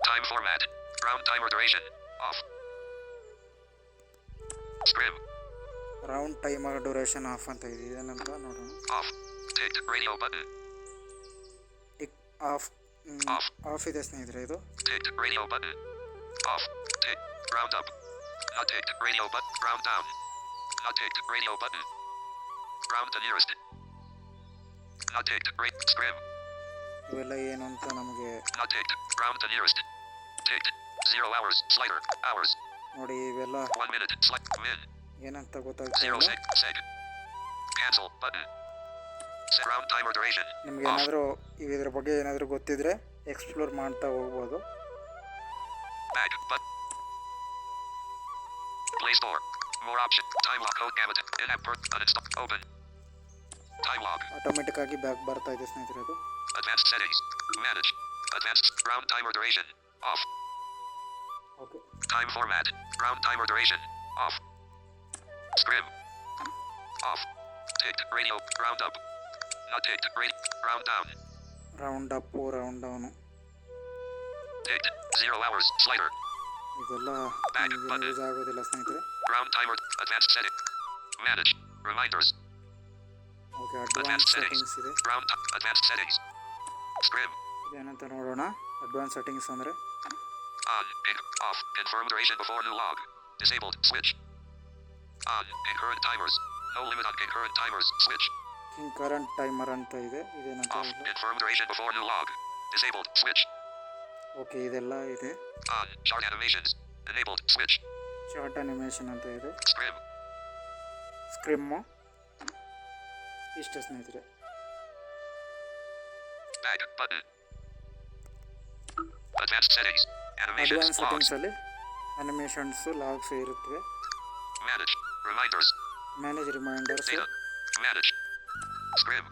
Time format. Round timer duration. Off. Scrim. Round timer duration of ಅಂತ ಇದೆ, ಇದೇನಂತ ನೋಡೋಣ. Off. Ticked. Radio button. Tick of of ಇದೆ ಸ್ನೇಹಿತರೆ ಇದು. Ticked. Radio button. Off. Tick. Round up. Not ticked. Radio button. Round down. Not ticked. Radio button. Round to nearest. Not ticked. Scrim. ಇವೆಲ್ಲ ಏನು ಅಂತ ನಮಗೆ Not ticked. Round to nearest. Ticked. 0 hours. Slider. Hours. ನೋಡಿ ಇವೆಲ್ಲ 1 minute. Min. ಏನಂತ ಗೊತ್ತಾಗ್ತಾ 0 ಇಲ್ಲ. sec. Cancel. Button. Set round timer duration. ನಿಮ್ಗೆ Off. ಏನಾದರೂ ಇದ್ರ ಬಗ್ಗೆ ಏನಾದರೂ ಗೊತ್ತಿದ್ರೆ ಎಕ್ಸ್ಪ್ಲೋರ್ ಮಾಡ್ತಾ ಹೋಗ್ಬೋದು. Back. But. Play Store. More option. Time lock code gamut. In-app uninstall. Open. Time log. Automatic ಆಗಿ ಬ್ಯಾಕ್ ಬರ್ತಾ ಇದೆ ಸ್ನೇಹಿತರೆ ಅದು. Advanced settings. Manage. Advanced round timer duration. Off. Okay Time format. Round timer duration. Off. Scrim. Off. Ticked. Radio. Round up. Not ticked. Round down. Round Appu round down Ticked. 0 hours. Slider. ಇದೆಲ್ಲ Back ನಿಮಗೆ button. Use ಆಗೋದಿಲ್ಲ ಸ್ನೇಹಿತರೆ. Round timer. Advanced setting. Manage. Reminders. Okay Advanced advance settings. Settings ಇದೆ. Advanced settings. Scrim. ಇದೇನಂತ ನೋಡೋಣ. Advance settings ಅಂದರೆ On. Off. Confirm duration before new log. Disabled. Switch. On. Concurrent timers. No limit on concurrent timers. Switch. Current timer ಅಂತ ಇದೆ. ಇದೇನಂತ Off. Confirm duration before new log. Disabled. Switch. Okay, ಇದೆಲ್ಲ ಇದೆ. On. Chart animations. Enabled. Switch. Short animation ಅಂತ ಇದೆ. Scrim. ಸ್ಕ್ರಿಮ್ಮು ಇಷ್ಟೇ ಸ್ನೇಹಿತರೆ. Back button. Advanced settings. Animations. Advance Logs. ಸೆಟ್ಟಿಂಗ್ಸಲ್ಲಿ animations logs ಇರುತ್ತವೆ. Manage. Reminders. Manage reminders. Data. Manage. Scrim.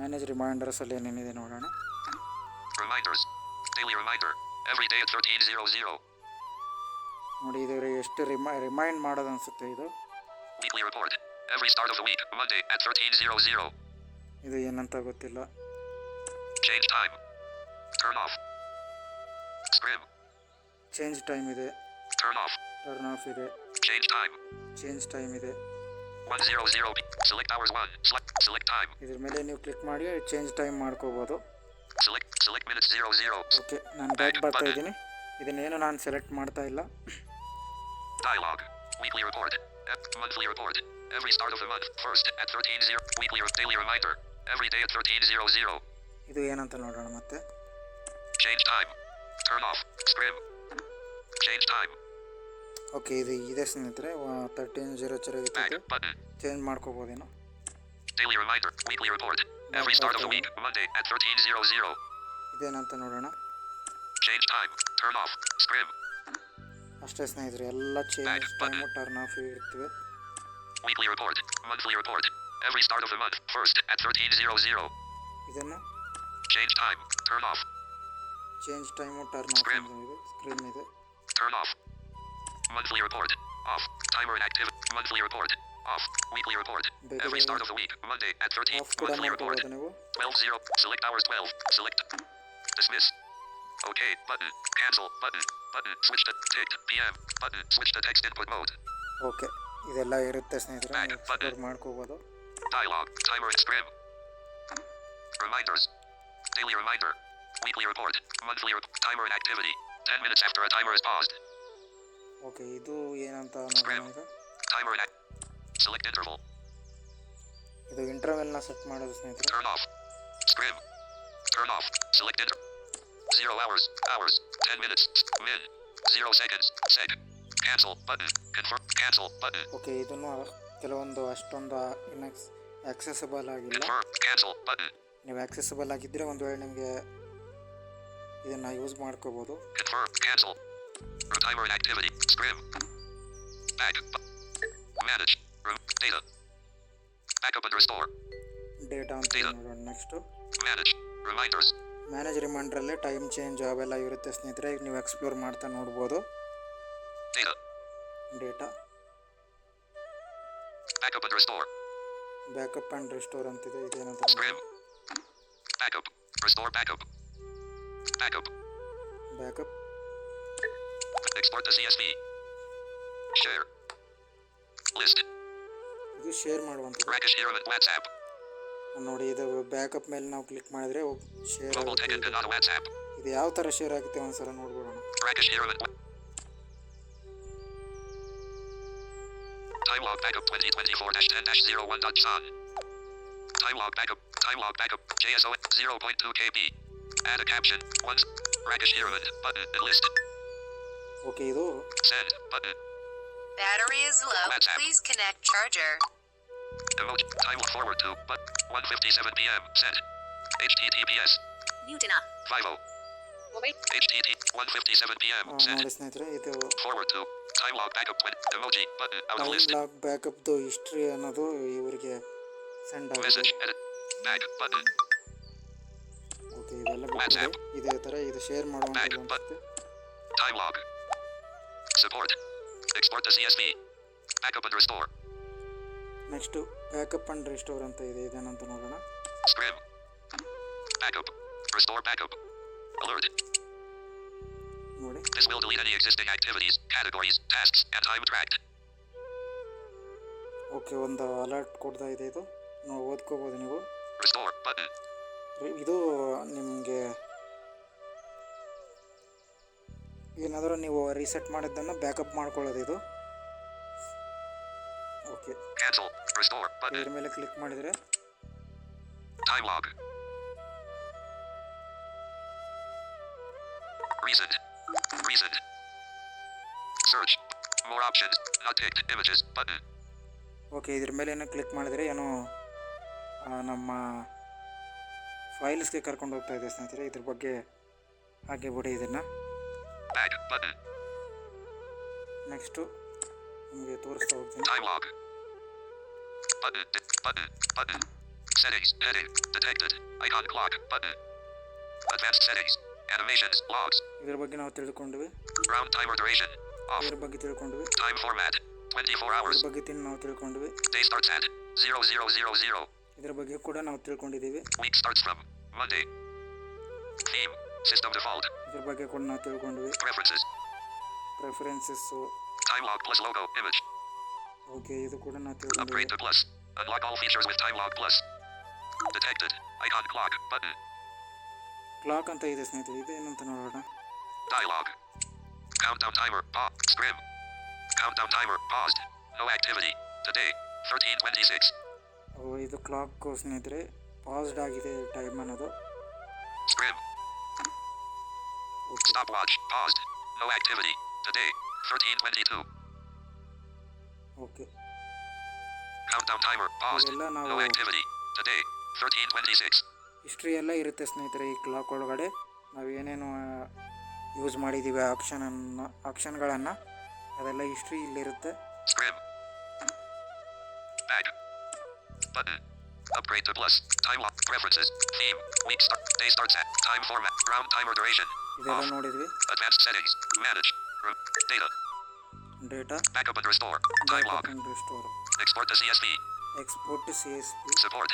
Manage ರಿಮೈಂಡರ್ಸಲ್ಲಿ ಏನೇನಿದೆ ನೋಡೋಣ. Reminders. Daily reminder. Every day at 13:00. ನೋಡಿ, ಇದು ಎಷ್ಟು ರಿಮೈಂಡ್ ಮಾಡೋದು ಅನಿಸುತ್ತೆ. ಇದು Weekly report. Every start of the week. Monday at 13:00. ಇದು ಏನಂತ ಗೊತ್ತಿಲ್ಲ. Change time. Turn off. Scrim. Change time ಇದೆ. Turn off. ಟರ್ನ್ ಆಫ್ ಇದೆ. Change time. ಚೇಂಜ್ ಟೈಮ್ ಇದೆ. 1:00 p. Select hours 1. Select time. ಇದ್ರ ಮೇಲೆ ನೀವು ಕ್ಲಿಕ್ ಮಾಡಿ ಚೇಂಜ್ ಟೈಮ್ ಮಾಡ್ಕೋಬೋದು. Select minutes 00. ಓಕೆ, ನಾನು ಬ್ಯಾಕ್ ಬರ್ತಾ ಇದ್ದೀನಿ. ಇದನ್ನೇನು ನಾನು ಸೆಲೆಕ್ಟ್ ಮಾಡ್ತಾ ಇಲ್ಲ. Dialogue. Weekly report. Monthly report. Every start of the month. First at 13:00. Weekly daily reminder. Every day at 13:00. ಇದು ಏನಂತ ನೋಡೋಣ ಮತ್ತೆ. Change time. Turn off. Scrim. Change time. Okay, ಇದು ಇದೆ ಸ್ನೇಹಿತರೆ. 13:00 Back ಇದೆ. button. ಚೇಂಜ್ ಮಾಡ್ಕೋಬೋದೇನೋ. Daily reminder. Weekly report. Every start of the week. Monday at 13:00. ಇದೇನಂತ ನೋಡೋಣ. Change time. Turn off. Scrim. ಅಷ್ಟೇ ಸ್ನೇಹಿತರೆ, ಎಲ್ಲ ಚೇಂಜ್ ಟೈಮು ಟರ್ನ್ ಆಫ್ ಇರ್ತವೆ. Weekly report. Monthly report. Every start of the month. First at 13:00. ಇದನ್ನು Change time. Turn off. Change time turn off Scrim. ಇದೆ. Screen ಇದೆ. Turn off. Monthly report. Off. Timer inactive. Monthly report. Off. Weekly report. Every start of the week. Monday at 13. Of ಕೂಡ Monthly report. ಮಾಡ್ಕೋಬೋದು ನೀವು. 12:00. Select hours 12. Select. Dismiss. OK. Button. Cancel. Button. Button. Switch to ticked. PM. Button. Switch to text input mode. Okay, ಇದೆಲ್ಲ ಇರುತ್ತೆ ಸ್ನೇಹಿತರೆ. Back ನೀವು button. Explore ಮಾಡ್ಕೋಬೋದು. Dialogue. Timer scrim. Reminders. Daily reminder. Weekly report. Monthly timer inactivity. 10 minutes after a timer is paused. Okay, ಇದು ಏನಂತ Scrim. ನೋಡೋಣ ಈಗ. Timer select interval. ಇದು ಇಂಟರ್ವೆಲ್ನ ಸೆಟ್ ಮಾಡೋದು ಸ್ನೇಹಿತರೆ. Turn off. Scrim. Turn off. Select 0 hours. 10 minutes. Min. 0 seconds. Sec. Cancel button. Confirm. Cancel button. Okay, ಇದನ್ನು ಕೆಲವೊಂದು ಅಷ್ಟೊಂದು ಆಕ್ಸೆಸಬಲ್ ಆಗಿಲ್ಲ. Confirm. Cancel button. ನೀವು ಆಕ್ಸೆಸಬಲ್ ಆಗಿದ್ದರೆ ಒಂದು ವೇಳೆ ನಿಮಗೆ ಇದನ್ನು ಯೂಸ್ ಮಾಡ್ಕೋಬೋದು. Confirm. Cancel. Timer inactivity. Scrim. Back. Manage. Data. Backup and restore. Data ಅಂತ Data. ನೋಡೋಣ. Next Manage. Reminders. ಮ್ಯಾನೇಜ್ ರಿಮೈಂಡ್ರಲ್ಲೇ ಟೈಮ್ ಚೇಂಜ್ ಅವೆಲ್ಲ ಇರುತ್ತೆ ಸ್ನೇಹಿತರೆ. ಈಗ ನೀವು ಎಕ್ಸ್ಪ್ಲೋರ್ ಮಾಡ್ತಾ ನೋಡ್ಬೋದು. Data. Data. Backup and restore. Backup and restore ಅಂತಿದೆ. ಇದೇನಂತ Scrim. Backup. Restore backup. Backup. Backup. Export to CSV. Share. List. ಇದು ಶೇರ್ ಮಾಡುವಂಥದ್ದು. Rakesh Hiraman WhatsApp. ನೋಡಿ, ಇದು ಬ್ಯಾಕಪ್ ಮೇಲೆ ನಾವು ಕ್ಲಿಕ್ ಮಾಡಿದರೆ share Mobile Tech and not WhatsApp. ಇದು ಯಾವ ಥರ ಶೇರ್ ಆಗುತ್ತೆ ಒಂದ್ಸಲ ನೋಡ್ಬಿಡೋಣ. Rakesh Hiraman. Time log backup 2024-10-01.son. Time log backup. JSO 0.2 KB. Add a caption. Once. Rakesh Hiraman. Button and list. Okay, ಇದು Send. Button. Battery is low. WhatsApp. Please connect charger. Emoji. Time forward to. But 1:57 p.m. Send. HTTPS. Mutina. 50. HTTP 1:57 p.m. Send. ನೋಡಿ ಸ್ನೇಹಿತರೆ, ಇದು Forward to. Time log backup 20. Emoji. Button. Out of time list. Log ಬ್ಯಾಕಪ್ದು history ಅನ್ನೋದು ಇವರಿಗೆ send ಆಗಿದೆ. Message. Edit. Back. Button. Okay, ಇದೆಲ್ಲ WhatsApp. ಬಿಟ್ಟು ಇದೇ ಥರ ಇದು ಶೇರ್ ಮಾಡುವಂಥದ್ದು ಅನಿಸುತ್ತೆ. Time log. Support. Export to CSV. Backup and restore. Next backup and restore ಅಂತ ಇದೆ. ಇದೇನಂತ ನೋಡೋಣ. Scrim. Backup. Restore backup. Alert. ನೋಡಿ, This will delete any existing activities, categories, tasks, and time tracked. Okay, ಒಂದು alert ಕೊಡ್ತಾ ಇದೆ. ಇದು ನಾವು ಓದ್ಕೋಬೋದು ನೀವು. Restore button. ಇದು ನಿಮಗೆ ಏನಾದರೂ ನೀವು ರೀಸೆಟ್ ಮಾಡಿದ್ದನ್ನು ಬ್ಯಾಕಪ್ ಮಾಡ್ಕೊಳ್ಳೋದು ಇದು. Okay, Cancel. Restore. Button. ಇದ್ರ ಮೇಲೆ ಕ್ಲಿಕ್ ಮಾಡಿದರೆ Time log. Reason. Reason. Search. More options. Not picked. Images. Button. Okay, ಇದ್ರ ಮೇಲೆ ಏನೋ ಕ್ಲಿಕ್ ಮಾಡಿದರೆ ಏನೋ ನಮ್ಮ ಫೈಲ್ಸ್ಗೆ ಕರ್ಕೊಂಡು ಹೋಗ್ತಾ ಇದೆ ಸ್ನೇಹಿತರೆ. ಇದ್ರ ಬಗ್ಗೆ ಹಾಗೆ ಬಿಡಿ ಇದನ್ನು. Back. Button. ನೆಕ್ಸ್ಟು ನಿಮಗೆ ತೋರಿಸ್ತಾ ಹೋಗ್ತೀನಿ. Time log. Button. Button. Button. Settings. Heading. Detected. Icon clock. Button. Advanced settings. Animations. Logs. ಇದ್ರ ಬಗ್ಗೆ ನಾವು ತಿಳ್ಕೊಂಡ್ವಿ. Round timer duration. Off. ಇದ್ರ ಬಗ್ಗೆ ತಿಳ್ಕೊಂಡ್ವಿ. Time format. 24 hours. ಇದ್ರ ಬಗ್ಗೆ ನಾವು ತಿಳ್ಕೊಂಡ್ವಿ. Day starts at 0000. ಇದ್ರ ಬಗ್ಗೆ ಕೂಡ ನಾವು ತಿಳ್ಕೊಂಡಿದ್ದೀವಿ. Week starts from Monday. Theme. System default. ಇದ್ರ ಬಗ್ಗೆ ಕೂಡ ನಾವು ತಿಳ್ಕೊಂಡ್ವಿ. Preferences. ಪ್ರೆಫರೆನ್ಸಸ್ಸು. Time log plus logo. Image. Okay, ಇದು ಕೂಡ ನಾವು Upgrade ತಿಳ್ಕೊಂಡಿದ್ದೀವಿ. to plus. Unlock all features with Time log plus. Detected. Icon clock. Button. Clock ಅಂತ ಇದೆ ಸ್ನೇಹಿತರೆ, ಇದು ಏನಂತ ನೋಡೋಣ. Dialog. Countdown timer. Scrim. Countdown timer. Paused. No activity. Today. 13:26. ಇದು ಕ್ಲಾಕ್ ಸ್ನೇಹಿತರೆ, ಪಾಸ್ಡ್ ಆಗಿದೆ ಟೈಮ್ ಅನ್ನೋದು. Scrim. Okay, Stopwatch. Paused. No activity. Today. 13:22. Okay, Countdown timer. Paused. ಇದೆಲ್ಲ No ನಾವು activity. Today. 13:26. ಹಿಸ್ಟ್ರಿ ಎಲ್ಲ ಇರುತ್ತೆ ಸ್ನೇಹಿತರೆ. ಈ ಕ್ಲಾಕ್ ಒಳಗಡೆ ನಾವು ಏನೇನು ಯೂಸ್ ಮಾಡಿದ್ದೀವಿ ಆಪ್ಷನ್ಗಳನ್ನು ಅದೆಲ್ಲ history ಇಲ್ಲಿರುತ್ತೆ. Scrim. Back. Button. Upgrade to plus. Time lock. Preferences. Theme. Week start. Day starts at. Time format. Round timer duration. ಇದೆಲ್ಲ Off. ನೋಡಿದ್ವಿ. Advanced settings. Manage. Data. Data, Backup and restore. Time log. Backup and restore, Export to CSV. Export, CSV, Support.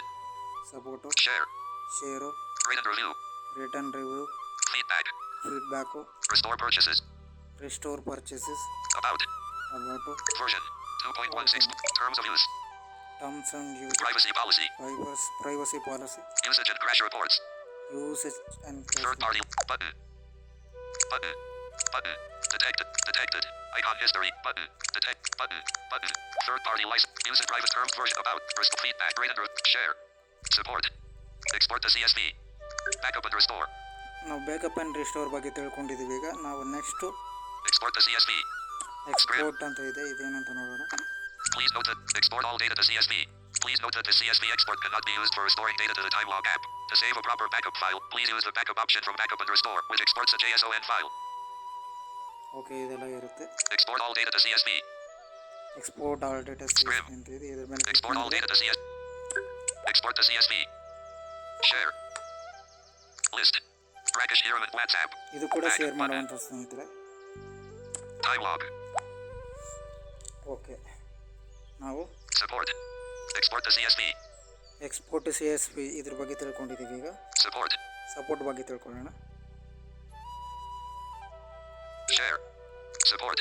Support, Share. Share, Rate and review. Return review, Feedback. Feedback, Restore purchases. Restore purchases, About. About, Version. 2.16. Terms of use. Terms and use, Privacy policy. Privacy policy, Usage and crash reports. Usage and Third party. Button. Button. Button. Detected. Detected. Icon history. Button. Detect. Button. Button. Third party license. Use in private terms version about. Restore feedback. Rate and share. Support. Export to CSV. Backup and restore. ನಾವು backup and restore ಬಗ್ಗೆ ತಿಳ್ಕೊಂಡಿದ್ದೀವಿ. ಈಗ ನಾವು next Export to CSV. Export ಅಂತ ಇದೆ, ಇದೇನಂತ ನೋಡೋಣ. Please note that export all data to CSV. Please note that the CSV export cannot be used for restoring data to the time log app. To save a proper backup file, please use the backup option from Backup and Restore, which exports a JSON file. Okay, ಇದೆಲ್ಲ ಇರುತ್ತೆ. Export all data to CSV. Export all data ಅಂತ ಇದೆ, ಇದ್ರ ಮೇಲೆ click Export all ಮಾಡಿದ್ರೆ data to CSV. Export to CSV. Share. List. Rakesh Hiraman WhatsApp. ಇದು ಕೂಡ Back share button. ಮಾಡುವಂಥ ಸ್ನೇಹಿತರೆ. Time log. ಓಕೆ, ನಾವು Support. Export to CSV. Export CSV ಇದ್ರ ಬಗ್ಗೆ ತಿಳ್ಕೊಂಡಿದ್ದೀವಿ. ಈಗ Support. ಸಪೋರ್ಟ್ ಬಗ್ಗೆ ತಿಳ್ಕೊಳ್ಳೋಣ. Share. Support.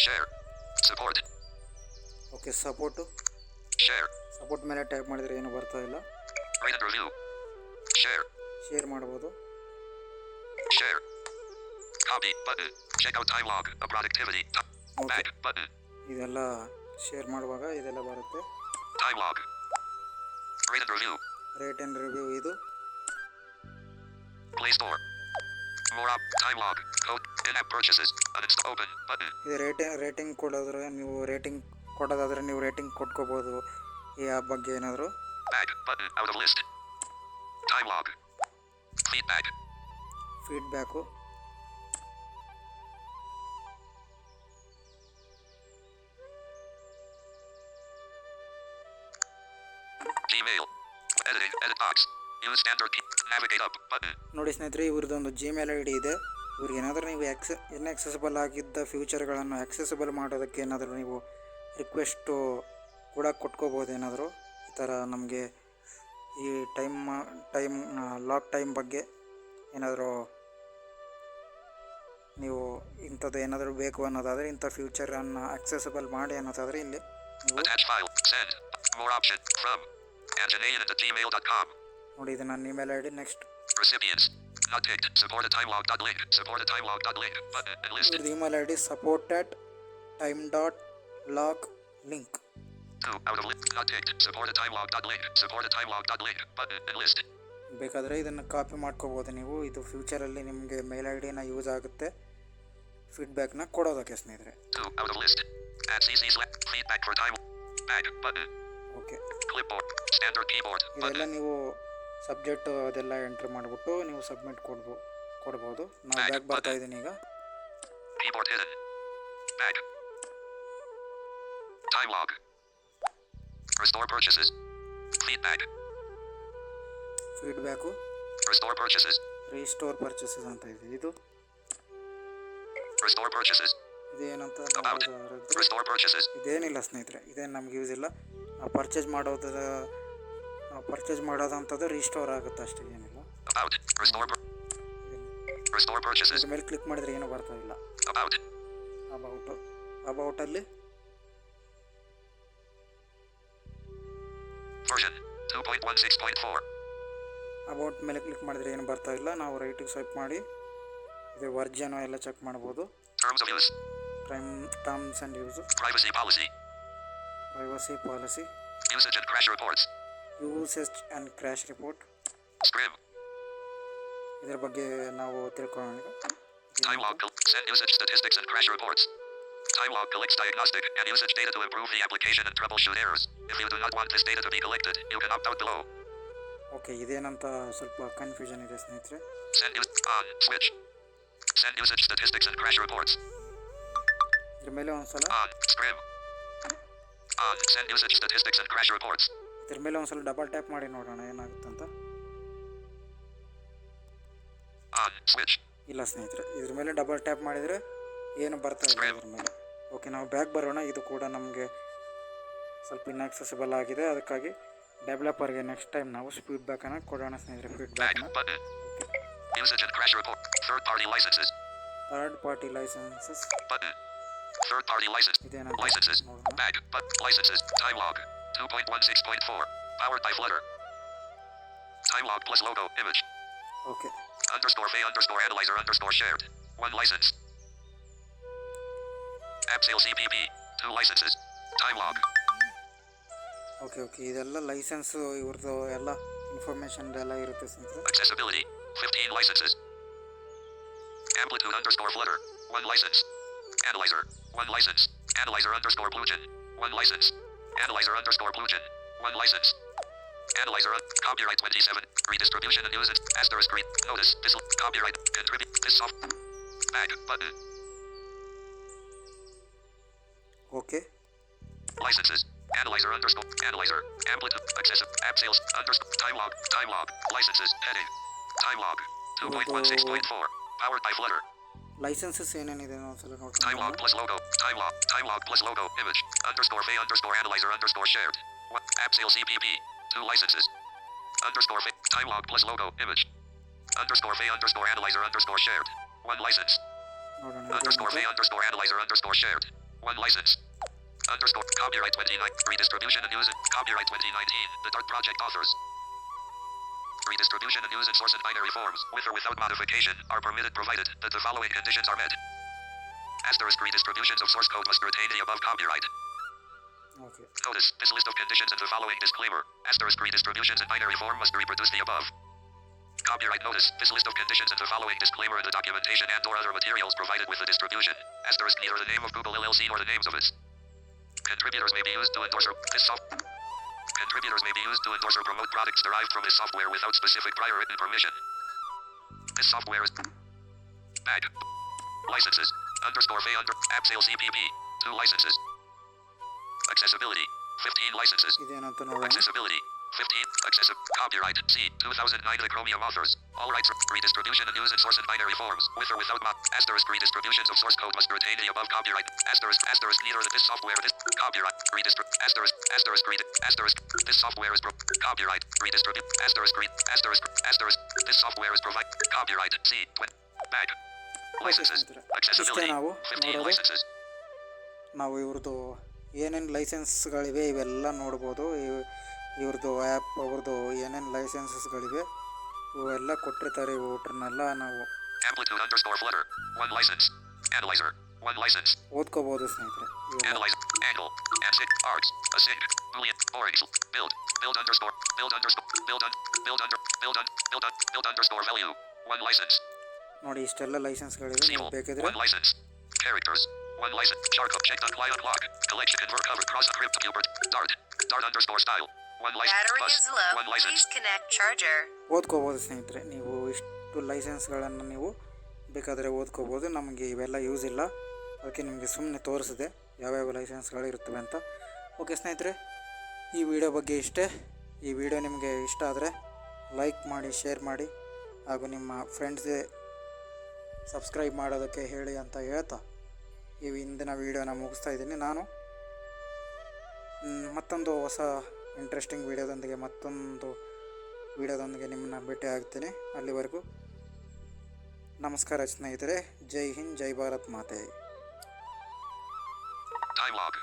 Share. Support. Okay, support, Share. Support ಮೇಲೆ ಟೈಪ್ ಮಾಡಿದರೆ ಏನು ಬರ್ತಾ ಇಲ್ಲ. Rate and review. Share. Share ಮಾಡ್ಬೋದು. Share. Copy. Button. Check out time log. A productivity. Okay, Back. Button. ಇದೆಲ್ಲ ಶೇರ್ ಮಾಡುವಾಗ ಇದೆಲ್ಲ ಬರುತ್ತೆ. Time log. Rate and review. Rate and review, ಇದು Play Store. More up. Time log. Code. In-app purchases. Uninstall. Open. Button. ಇದು rating ಕೊಡೋದ್ರೆ ನೀವು rating ಕೊಡೋದಾದರೆ ನೀವು rating ಕೊಟ್ಕೋಬೋದು ಈ app ಬಗ್ಗೆ ಏನಾದರೂ. Back. Button. Out of list. Time log. Feedback. Feedback, Gmail. Editing. Edit box. Use standard key. Navigate up. Button. ನೋಡಿ ಸ್ನೇಹಿತರೆ, ಇವ್ರದ್ದೊಂದು Gmail ID ಇದೆ. ಇವ್ರಿಗೆ ಏನಾದರೂ ನೀವು ಇನ್ಯಾಕ್ಸೆಸಿಬಲ್ ಆಗಿದ್ದ ಫ್ಯೂಚರ್ಗಳನ್ನು ಆಕ್ಸೆಸಿಬಲ್ ಮಾಡೋದಕ್ಕೆ ಏನಾದರೂ ನೀವು ರಿಕ್ವೆಸ್ಟು ಕೂಡ ಕೊಟ್ಕೋಬೋದು. ಏನಾದರೂ ಈ ಥರ ನಮಗೆ ಈ ಟೈಮ್ ಲಾಕ್ ಟೈಮ್ ಬಗ್ಗೆ ಏನಾದರೂ ನೀವು ಇಂಥದ್ದು ಏನಾದರೂ ಬೇಕು ಅನ್ನೋದಾದರೆ, ಇಂಥ ಫ್ಯೂಚರನ್ನು ಆಕ್ಸೆಸಿಬಲ್ ಮಾಡಿ ಅನ್ನೋದಾದರೆ ಇಲ್ಲಿ ನೀವು Attach file. Send. More option. From. Anjanayan@gmail.com. ನೋಡಿ ಇದು ನನ್ನ email I D. Next Recipients. Not picked. Support a time log.link. Support a time log.link. Button enlisted. ಇವ್ರದ್ದು email I D support@time.log.link. 2 out of list. Not picked. Support a time log.link. Support a time log.link. Button enlisted. ಬೇಕಾದರೆ ಇದನ್ನು copy ಮಾಡ್ಕೋಬೋದು ನೀವು. ಇದು ಫ್ಯೂಚರಲ್ಲಿ ನಿಮಗೆ ಮೇಲ್ I ಡಿನ use ಆಗುತ್ತೆ ಫೀಡ್ಬ್ಯಾಕ್ನ ಕೊಡೋದಕ್ಕೆ ಸ್ನೇಹಿತರೆ. 2 out of list. At feedback for time. Back button. Okay, Clipboard. Standard keyboard. ಇದೆಲ್ಲ Button. ನೀವು ಸಬ್ಜೆಕ್ಟು ಅದೆಲ್ಲ ಎಂಟ್ರ್ ಮಾಡಿಬಿಟ್ಟು ನೀವು ಸಬ್ಮಿಟ್ ಕೊಡ್ಬೋದು. ನಾವು ಬ್ಯಾಕ್ ಬರ್ತಾ ಇದ್ದೀನಿ ಈಗ. Keyboard hidden. Back. Time log. Restore purchases. Feedback. Feedback Restore purchases. Restore purchases ಅಂತ ಇದೆ. ಇದು Restore purchases. ಇದೇನಂತ About. ನೋಡೋದಾದ್ರೆ Restore purchases. ಇದೇನಿಲ್ಲ ಸ್ನೇಹಿತರೆ, ಇದೇನು ನಮ್ಗೆ ಯೂಸ್ ಇಲ್ಲ. ನಾವು ಪರ್ಚೇಸ್ ಮಾಡೋದಂಥದ್ದು ರೀಸ್ಟೋರ್ ಆಗುತ್ತೆ ಅಷ್ಟೇ, ಏನಿಲ್ಲ. About. Restore purchases. ಇದ್ರ ಮೇಲೆ ಕ್ಲಿಕ್ ಮಾಡಿದರೆ ಏನೂ ಬರ್ತಾ ಇಲ್ಲ. About. ಅಬೌಟಲ್ಲಿ Version 2.16.4. ಅಬೌಟ್ ಮೇಲೆ ಕ್ಲಿಕ್ ಮಾಡಿದರೆ ಏನು ಬರ್ತಾ ಇಲ್ಲ. ನಾವು ರೈಟಿಗೆ ಸ್ವೈಪ್ ಮಾಡಿ ಇದು ವರ್ಜನು ಎಲ್ಲ ಚೆಕ್ ಮಾಡ್ಬೋದು. Terms of use. Terms and use, Privacy policy. Privacy policy, Usage and crash reports. Usage and crash report. Scrim. ಇದರ ಬಗ್ಗೆ ನಾವು ತಿಳ್ಕೊಳ್ಳೋಣ ಈಗ. Time log. Send usage statistics and crash reports. Time log collects diagnostic and usage data to improve the application and troubleshoot errors. If you do not want this data to be collected, you can opt out below. Okay, ಇದೇನಂತ ಸ್ವಲ್ಪ confusion ಇದೆ ಸ್ನೇಹಿತರೆ. Send on switch. Send usage statistics and crash reports. ಇದ್ರ ಮೇಲೆ ಒಂದ್ಸಲ Scrim. Send usage statistics and crash reports. ಇದ್ರ ಮೇಲೆ ಒಂದ್ಸಲ ಡಬಲ್ ಟ್ಯಾಪ್ ಮಾಡಿ ನೋಡೋಣ ಏನಾಗುತ್ತಂತ. Switch. ಇಲ್ಲ ಸ್ನೇಹಿತರೆ, ಇದ್ರ ಮೇಲೆ ಡಬಲ್ ಟ್ಯಾಪ್ ಮಾಡಿದರೆ ಏನು ಬರ್ತಾ ಇಲ್ಲ ಇದ್ರ ಮೇಲೆ. ಓಕೆ, ನಾವು ಬ್ಯಾಕ್ ಬರೋಣ. ಇದು ಕೂಡ ನಮಗೆ ಸ್ವಲ್ಪ ಇನ್ಯಾಕ್ಸೆಸಿಬಲ್ ಆಗಿದೆ, ಅದಕ್ಕಾಗಿ ಡೆವಲಪರ್ಗೆ ನೆಕ್ಸ್ಟ್ ಟೈಮ್ ನಾವು ಫೀಡ್ಬ್ಯಾಕನ್ನು ಕೊಡೋಣ ಸ್ನೇಹಿತರೆ. Back ಫೀಡ್ಬ್ಯಾಕ್ನ button. Usage and crash report. Third party licenses. Third party licences Button. Third party license. ಇದೇನಂತ Licenses. ನೋಡೋಣ. Back but licenses. Time log. 2.16.4. Powered by Flutter. Time log plus logo image. Okay, _Fay_Analyzer_ shared. 1 license. App sale CPP. 2 licenses. Time log. Okay ಇದೆಲ್ಲ licence ಇವ್ರದ್ದು ಎಲ್ಲ information ಎಲ್ಲ ಇರುತ್ತೆ ಸ್ನೇಹಿತರೆ. Accessibility. 15 licenses. Amplitude_Flutter. 1 license. Analyzer. 1 license. Analyzer_Plugin. 1 license. Analyzer_Plugin. 1 license. Analyzer. Copyright 27. Redistribution and usage. Asterisk read. Notice. This copyright. Contribute. This soft. Back button. Okay, Licenses. Analyzer. Amplitude. Accessible. App sales. Time log. Licenses. Heading. Time log. 2.16.4. Powered by Flutter. Licences ಏನೇನಿದೆ ಒಂದ್ಸಲ Time log ನೋಡ್ಕೊಂಡು. plus logo. Time log plus logo. Image. _Fay_Analyzer_ shared. 1. App sale CPP. 2 licenses. _Fay. Time log plus logo. Image. _Fay_Analyzer_ shared. 1 license. ನೋಡೋಣ _Fay_Analyzer_ shared. 1 license. Copyright 29. Redistribution and use. Copyright 2019. The Dart Project authors. Redistribution and use in source and binary forms, with or without modification, are permitted provided that the following conditions are met. Asterisk redistributions of source code must retain the above copyright. Okay, Notice, this list of conditions and the following disclaimer. Asterisk redistributions in binary form must reproduce the above. Copyright notice, this list of conditions and the following disclaimer in the documentation and or other materials provided with the distribution. Asterisk neither the name of Google LLC nor the names of its contributors may be used to endorse or promote products derived from this software without specific prior written permission. This software is Back. Licenses. _Fay App sale CPP. 2 licenses. Accessibility. 15 licenses. ಇದೇನಂತ ನೋಡೋಣ. Accessibility. 15. Copyright. C. 2009. The Chromium authors. All rights. Redistribution and use in source and binary forms, with or without asterisk redistributions of source code must retain the above copyright. Asterisk neither this software this copyright asterisk this software is copyright redistribute asterisk this software is provide copyright. C. Back. Licenses. Accessibility. ನಾವು 15 ನೋಡೋದು. licenses. ನಾವು ಇವ್ರದ್ದು ಏನೇನು ಲೈಸೆನ್ಸ್ಗಳಿವೆ ಇವೆಲ್ಲ ನೋಡ್ಬೋದು. ಇವ್ರದ್ದು app ಅವ್ರದ್ದು ಏನೇನು ಲೈಸೆನ್ಸಸ್ಗಳಿವೆ ಇವೆಲ್ಲ ಕೊಟ್ಟಿರ್ತಾರೆ. ಇವು ಊಟ್ರನ್ನೆಲ್ಲ ನಾವು Amplitude_flutter. 1 license. Analyzer. 1 license. ಓದ್ಕೋಬೋದು ಸ್ನೇಹಿತರೆ. ಇವೆಲ್ಲ Analyzer. Angle. Async. Args. Async. Boolean. Orange. Build. Build underscore. Build underscore. Build un. Build under. Build un. Build un. Build underscore value. 1 license. ನೋಡಿ ಇಷ್ಟೆಲ್ಲ ಲೈಸೆನ್ಸ್ಗಳಿವೆ. ನೀವು Symbol. ಬೇಕಿದ್ರೆ 1 license. Characters. 1 license. Shark. Check unlock. Unlock. Collection. Convert. Cover. Cross. Crypt. Gilbert. Dart. Dart underscore style. 1 license. Battery Plus. is low. 1 license. Please connect charger. ಓದ್ಕೋಬೋದು ಸ್ನೇಹಿತರೆ. ನೀವು ಇಷ್ಟು ಲೈಸೆನ್ಸ್ಗಳನ್ನು ನೀವು ಬೇಕಾದರೆ ಓದ್ಕೋಬೋದು. ನಮಗೆ ಇವೆಲ್ಲ ಯೂಸ್ ಇಲ್ಲ, ಅದಕ್ಕೆ ನಿಮಗೆ ಸುಮ್ಮನೆ ತೋರಿಸಿದೆ ಯಾವ್ಯಾವ ಲೈಸೆನ್ಸ್ಗಳು ಇರ್ತವೆ ಅಂತ. ಓಕೆ ಸ್ನೇಹಿತರೆ, ಈ ವಿಡಿಯೋ ಬಗ್ಗೆ ಇಷ್ಟೇ. ಈ ವಿಡಿಯೋ ನಿಮಗೆ ಇಷ್ಟ ಆದರೆ ಲೈಕ್ ಮಾಡಿ, ಶೇರ್ ಮಾಡಿ, ಹಾಗೂ ನಿಮ್ಮ ಫ್ರೆಂಡ್ಸ್ಗೆ ಸಬ್ಸ್ಕ್ರೈಬ್ ಮಾಡೋದಕ್ಕೆ ಹೇಳಿ ಅಂತ ಹೇಳ್ತಾ ಈ ಇಂದಿನ ವಿಡಿಯೋನ ಮುಗಿಸ್ತಾ ಇದ್ದೀನಿ. ನಾನು ಮತ್ತೊಂದು ಹೊಸ ಇಂಟ್ರೆಸ್ಟಿಂಗ್ ವಿಡಿಯೋದೊಂದಿಗೆ ನಿಮ್ಮನ್ನ ಭೇಟಿ ಆಗ್ತೀನಿ. ಅಲ್ಲಿವರೆಗೂ ನಮಸ್ಕಾರ ಸ್ನೇಹಿತರೆ. ಜೈ ಹಿಂದ್, ಜೈ ಭಾರತ್ ಮಾತೆ. Dialogue.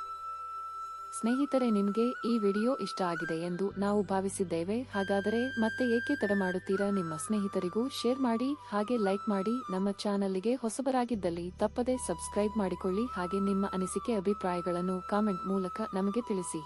ಸ್ನೇಹಿತರೆ, ನಿಮಗೆ ಈ ವಿಡಿಯೋ ಇಷ್ಟ ಆಗಿದೆ ಎಂದು ನಾವು ಭಾವಿಸಿದ್ದೇವೆ. ಹಾಗಾದರೆ ಮತ್ತೆ ಏಕೆ ತಡ ಮಾಡುತ್ತೀರಾ? ನಿಮ್ಮ ಸ್ನೇಹಿತರಿಗೂ ಶೇರ್ ಮಾಡಿ, ಹಾಗೆ ಲೈಕ್ ಮಾಡಿ. ನಮ್ಮ ಚಾನಲ್ಗೆ ಹೊಸಬರಾಗಿದ್ದಲ್ಲಿ ತಪ್ಪದೇ ಸಬ್ಸ್ಕ್ರೈಬ್ ಮಾಡಿಕೊಳ್ಳಿ. ಹಾಗೆ ನಿಮ್ಮ ಅನಿಸಿಕೆ ಅಭಿಪ್ರಾಯಗಳನ್ನು ಕಾಮೆಂಟ್ ಮೂಲಕ ನಮಗೆ ತಿಳಿಸಿ.